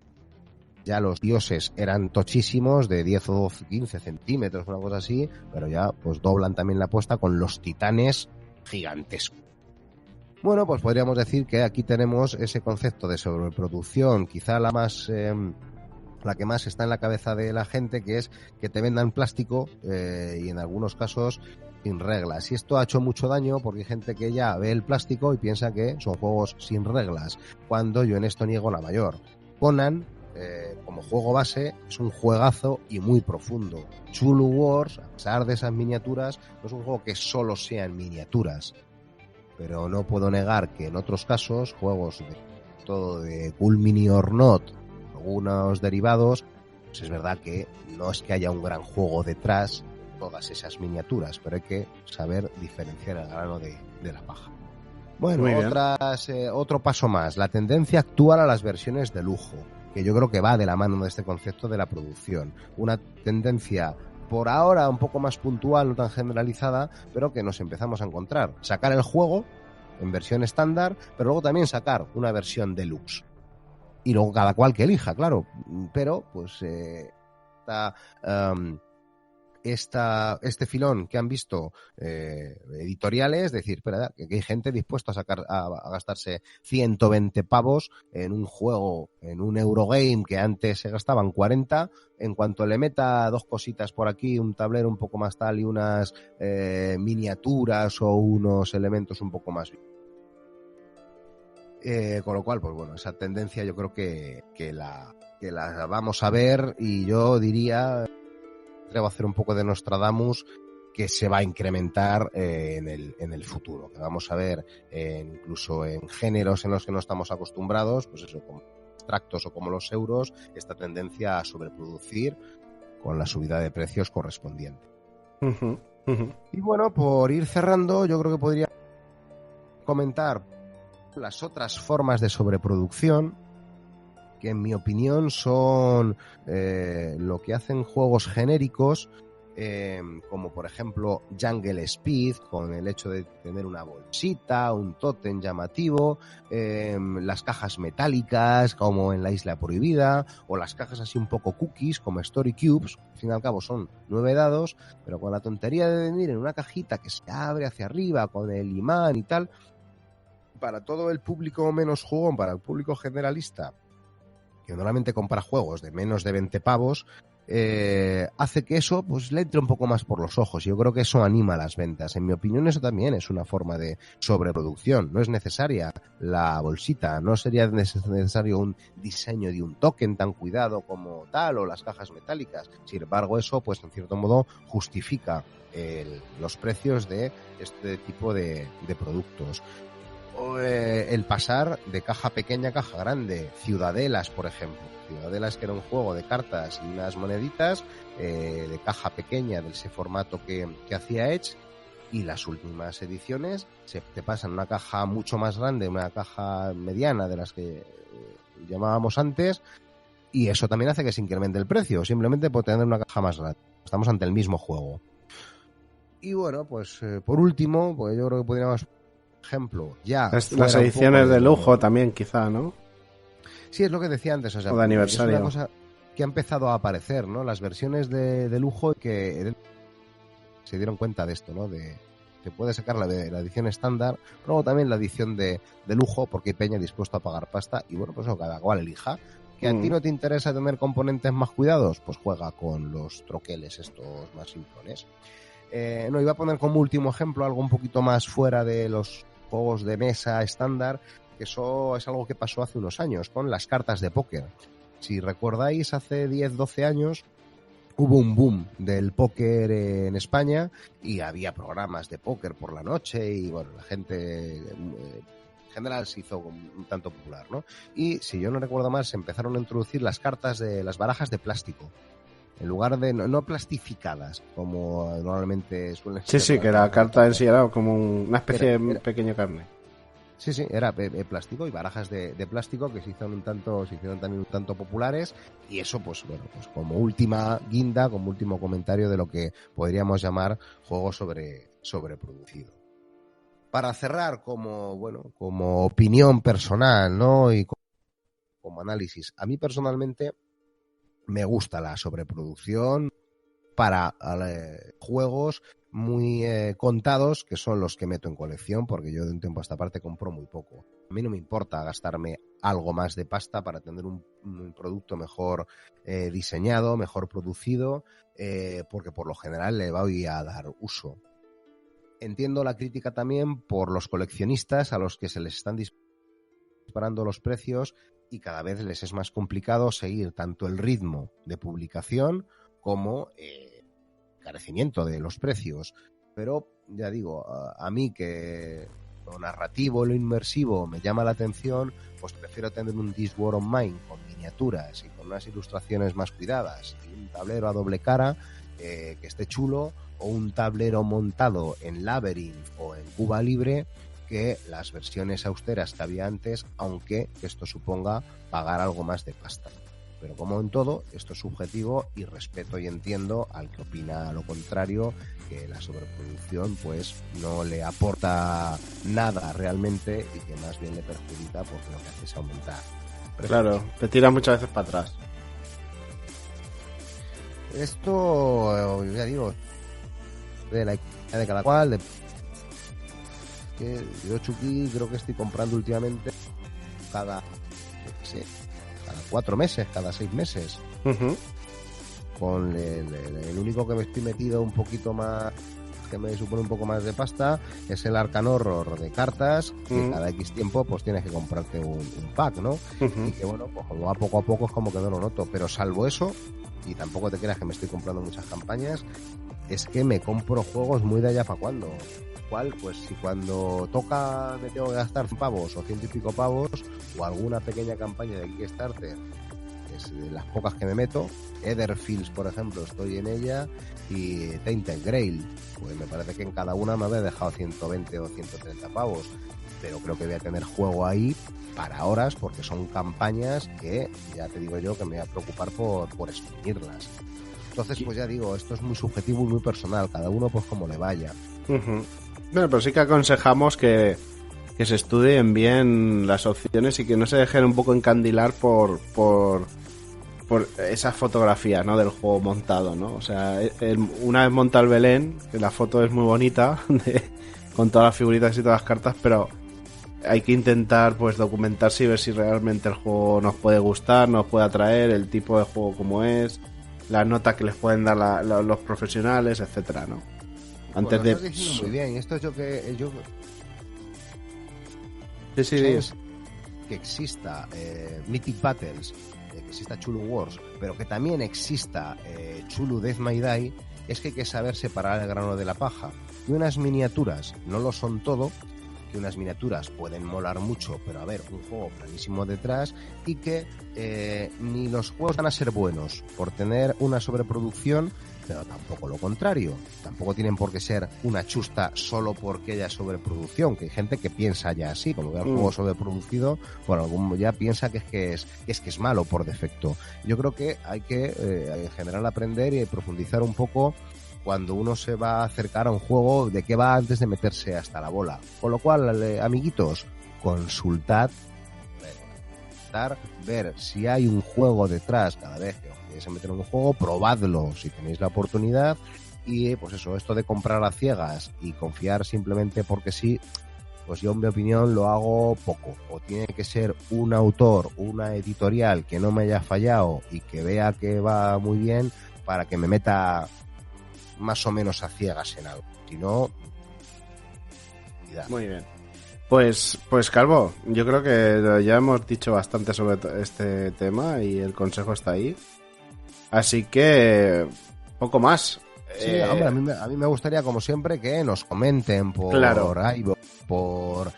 ya los dioses eran tochísimos, de 10 o 12, 15 centímetros, una cosa así, pero ya pues doblan también la apuesta con los titanes gigantesco. Bueno, pues podríamos decir que aquí tenemos ese concepto de sobreproducción, quizá la que más está en la cabeza de la gente, que es que te vendan plástico y en algunos casos sin reglas. Y esto ha hecho mucho daño porque hay gente que ya ve el plástico y piensa que son juegos sin reglas, cuando yo en esto niego la mayor. Conan, como juego base, es un juegazo y muy profundo. Chulu Wars, a pesar de esas miniaturas, no es un juego que solo sean miniaturas, pero no puedo negar que en otros casos, juegos de Cool Mini or Not, algunos derivados, pues es verdad que no es que haya un gran juego detrás todas esas miniaturas, pero hay que saber diferenciar el grano de la paja. Bueno, otro paso más, la tendencia actual a las versiones de lujo, que yo creo que va de la mano de este concepto de la producción. Una tendencia por ahora un poco más puntual, no tan generalizada, pero que nos empezamos a encontrar. Sacar el juego en versión estándar, pero luego también sacar una versión deluxe. Y luego cada cual que elija, claro. Pero, pues, este filón que han visto editoriales, decir, espera, que hay gente dispuesta a gastarse 120 pavos en un juego, en un Eurogame que antes se gastaban 40, en cuanto le meta 2 cositas por aquí, un tablero un poco más tal y unas miniaturas o unos elementos un poco más. Con lo cual, pues bueno, esa tendencia yo creo que la vamos a ver, y yo diría, atrevo a hacer un poco de Nostradamus, que se va a incrementar en el futuro, que vamos a ver incluso en géneros en los que no estamos acostumbrados, pues eso, como extractos o como los euros, esta tendencia a sobreproducir con la subida de precios correspondiente. Y bueno, por ir cerrando, yo creo que podría comentar las otras formas de sobreproducción, que en mi opinión son lo que hacen juegos genéricos, como por ejemplo Jungle Speed, con el hecho de tener una bolsita, un tótem llamativo, las cajas metálicas como en La Isla Prohibida, o las cajas así un poco cookies como Story Cubes. Al fin y al cabo son 9 dados, pero con la tontería de venir en una cajita que se abre hacia arriba con el imán y tal. Para todo el público menos jugón, para el público generalista, que normalmente compra juegos de menos de 20 pavos, hace que eso pues le entre un poco más por los ojos, y yo creo que eso anima las ventas. En mi opinión, eso también es una forma de sobreproducción. No es necesaria la bolsita, no sería necesario un diseño de un token tan cuidado como tal, o las cajas metálicas. Sin embargo, eso pues en cierto modo justifica los precios de este tipo de productos. El pasar de caja pequeña a caja grande, Ciudadelas, por ejemplo. Ciudadelas, que era un juego de cartas y unas moneditas, de caja pequeña, de ese formato que hacía Edge, y las últimas ediciones te pasan una caja mucho más grande, una caja mediana de las que llamábamos antes, y eso también hace que se incremente el precio, simplemente por tener una caja más grande. Estamos ante el mismo juego. Y bueno, pues por último, pues yo creo que podríamos, ejemplo, ya las ediciones de lujo también, quizá, ¿no? Sí, es lo que decía antes, o sea, o de aniversario. Es una cosa que ha empezado a aparecer, ¿no? Las versiones de lujo, que se dieron cuenta de esto, ¿no? Se puede sacar la edición estándar, luego también la edición de lujo, porque hay peña dispuesto a pagar pasta, y bueno, pues eso, cada cual elija. ¿Que a ti no te interesa tener componentes más cuidados? Pues juega con los troqueles estos más simplones. No, iba a poner como último ejemplo algo un poquito más fuera de los juegos de mesa estándar, que eso es algo que pasó hace unos años con las cartas de póker. Si recordáis, hace 10-12 años hubo un boom del póker en España y había programas de póker por la noche y bueno, la gente en general se hizo un tanto popular, ¿no? Y si yo no recuerdo mal, se empezaron a introducir las cartas de las barajas de plástico. En lugar de no plastificadas, como normalmente suelen ser. Sí, que la carta en sí era como una especie de pequeño carne. Sí, era plástico y barajas de plástico que se hicieron también un tanto populares, y eso pues bueno, pues como última guinda, como último comentario de lo que podríamos llamar juego sobreproducido. Para cerrar, como opinión personal, ¿no? Y como análisis, a mí personalmente me gusta la sobreproducción para juegos muy contados, que son los que meto en colección, porque yo de un tiempo a esta parte compro muy poco. A mí no me importa gastarme algo más de pasta para tener un producto mejor diseñado, mejor producido, porque por lo general le voy a dar uso. Entiendo la crítica también por los coleccionistas a los que se les están disparando los precios y cada vez les es más complicado seguir tanto el ritmo de publicación como encarecimiento de los precios. Pero ya digo, a mí que lo narrativo, lo inmersivo me llama la atención, pues prefiero tener un This War of Mine con miniaturas y con unas ilustraciones más cuidadas y un tablero a doble cara que esté chulo, o un tablero montado en Labyrinth o en Cuba Libre, que las versiones austeras que había antes, aunque esto suponga pagar algo más de pasta. Pero como en todo, esto es subjetivo y respeto y entiendo al que opina lo contrario, que la sobreproducción pues no le aporta nada realmente y que más bien le perjudica porque lo que hace es aumentar. Claro, te tira muchas veces para atrás. Esto, ya digo, de la economía de cada cual, que yo, Chucky, creo que estoy comprando últimamente cada 4 meses, cada 6 meses. Uh-huh. Con el único que me estoy metido un poquito más, que me supone un poco más de pasta, es el Arcan Horror de cartas, que cada X tiempo pues tienes que comprarte un pack, ¿no? Y que bueno, pues como va poco a poco es como que no lo noto, pero salvo eso, y tampoco te creas que me estoy comprando muchas campañas, es que me compro juegos muy de allá para cuando. ¿Cuál? Pues si cuando toca me tengo que gastar 100 pavos o 100 y pico pavos, o alguna pequeña campaña de Kickstarter, es de las pocas que me meto. Etherfields, por ejemplo, estoy en ella, y Tainted Grail, pues me parece que en cada una me había dejado 120 o 130 pavos, pero creo que voy a tener juego ahí para horas, porque son campañas que ya te digo yo que me voy a preocupar por exprimirlas. Entonces, pues ya digo, esto es muy subjetivo y muy personal, cada uno pues como le vaya. Uh-huh. Bueno, pero sí que aconsejamos que se estudien bien las opciones y que no se dejen un poco encandilar por esas fotografías, ¿no? Del juego montado, ¿no? O sea, una vez monta el Belén, que la foto es muy bonita, con todas las figuritas y todas las cartas, pero hay que intentar pues documentarse y ver si realmente el juego nos puede gustar, nos puede atraer, el tipo de juego como es, las notas que les pueden dar los profesionales, etcétera, ¿no? Antes bueno, de... muy bien, esto es yo que Sí. Que exista Mythic Battles, que exista Chulu Wars, pero que también exista Chulu Death May Die, es que hay que saber separar el grano de la paja. Y unas miniaturas no lo son todo, que unas miniaturas pueden molar mucho, pero a ver, un juego planísimo detrás, y que ni los juegos van a ser buenos por tener una sobreproducción, pero tampoco lo contrario. Tampoco tienen por qué ser una chusta solo porque haya sobreproducción, que hay gente que piensa ya así, como ve el juego sobreproducido, bueno, ya piensa que es malo por defecto. Yo creo que hay que en general aprender y profundizar un poco cuando uno se va a acercar a un juego, de qué va antes de meterse hasta la bola. Con lo cual, amiguitos, consultad, ver si hay un juego detrás cada vez que os queréis meter en un juego, probadlo si tenéis la oportunidad, Y pues eso, esto de comprar a ciegas y confiar simplemente porque sí, pues yo en mi opinión lo hago poco. O tiene que ser un autor, una editorial que no me haya fallado y que vea que va muy bien para que me meta más o menos a ciegas en algo. Si no... Muy bien. Pues Calvo, yo creo que ya hemos dicho bastante sobre este tema y el consejo está ahí. Así que poco más. Sí, hombre, a mí me gustaría, como siempre, que nos comenten por iVoox, por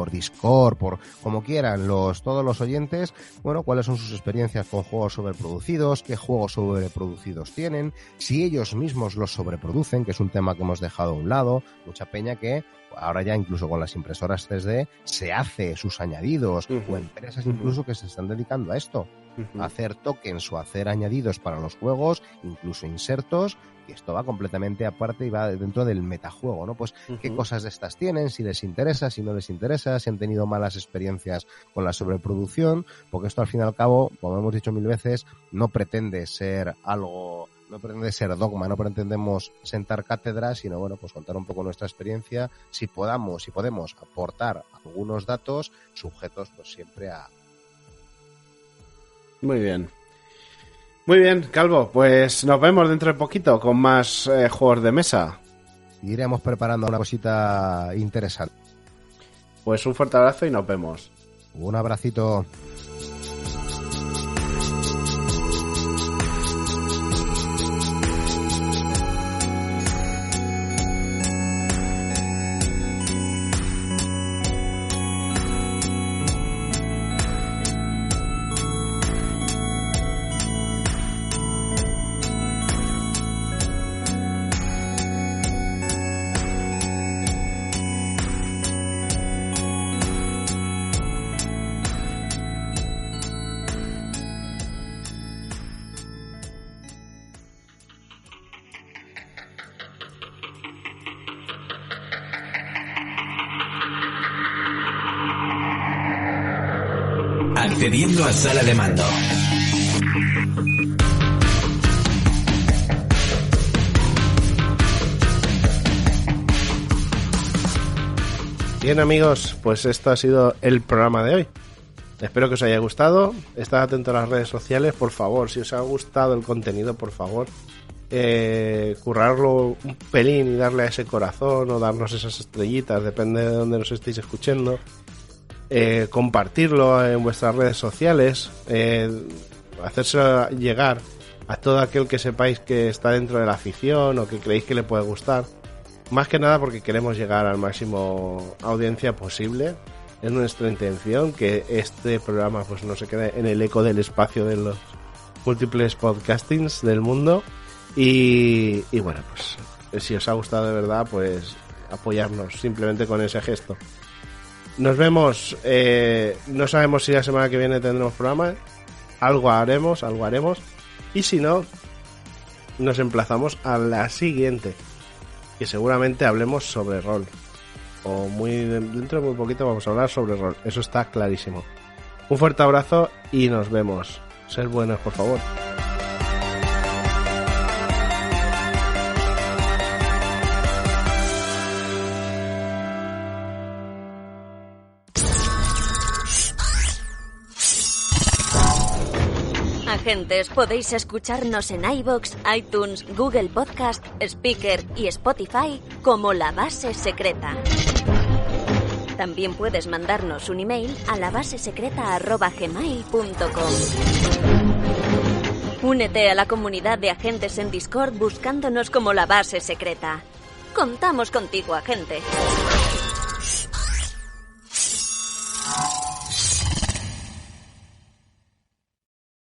Discord, por como quieran, todos los oyentes, bueno, cuáles son sus experiencias con juegos sobreproducidos, qué juegos sobreproducidos tienen, si ellos mismos los sobreproducen, que es un tema que hemos dejado a un lado, mucha peña que ahora ya incluso con las impresoras 3D se hace sus añadidos, o empresas incluso que se están dedicando a esto, a hacer tokens o a hacer añadidos para los juegos, incluso insertos, y esto va completamente aparte y va dentro del metajuego, ¿no? Pues qué cosas de estas tienen, si les interesa, si no les interesa, si han tenido malas experiencias con la sobreproducción, porque esto al fin y al cabo, como hemos dicho 1000 veces, no pretende ser algo... No pretende ser dogma, no pretendemos sentar cátedra, sino bueno, pues contar un poco nuestra experiencia, si podemos aportar algunos datos sujetos pues siempre a... Muy bien. Muy bien, Calvo, pues nos vemos dentro de poquito con más juegos de mesa. Iremos preparando una cosita interesante. Pues un fuerte abrazo y nos vemos. Un abracito. Accediendo a sala de mando. Bien, amigos, pues esto ha sido el programa de hoy. Espero que os haya gustado. Estad atentos a las redes sociales, por favor. Si os ha gustado el contenido, por favor, currarlo un pelín y darle a ese corazón o darnos esas estrellitas, depende de dónde nos estéis escuchando. Compartirlo en vuestras redes sociales, hacérselo llegar a todo aquel que sepáis que está dentro de la afición o que creéis que le puede gustar, más que nada porque queremos llegar al máximo audiencia posible. Es nuestra intención que este programa pues no se quede en el eco del espacio de los múltiples podcastings del mundo y bueno, pues si os ha gustado de verdad, pues apoyarnos simplemente con ese gesto. Nos vemos, no sabemos si la semana que viene tendremos programa, algo haremos, y si no, nos emplazamos a la siguiente, que seguramente hablemos sobre rol, o dentro de muy poquito vamos a hablar sobre rol, eso está clarísimo. Un fuerte abrazo y nos vemos, sed buenos por favor. Agentes, podéis escucharnos en iVoox, iTunes, Google Podcast, Spreaker y Spotify como La Base Secreta. También puedes mandarnos un email a labasesecreta@gmail.com. Únete a la comunidad de agentes en Discord buscándonos como La Base Secreta. Contamos contigo, agente.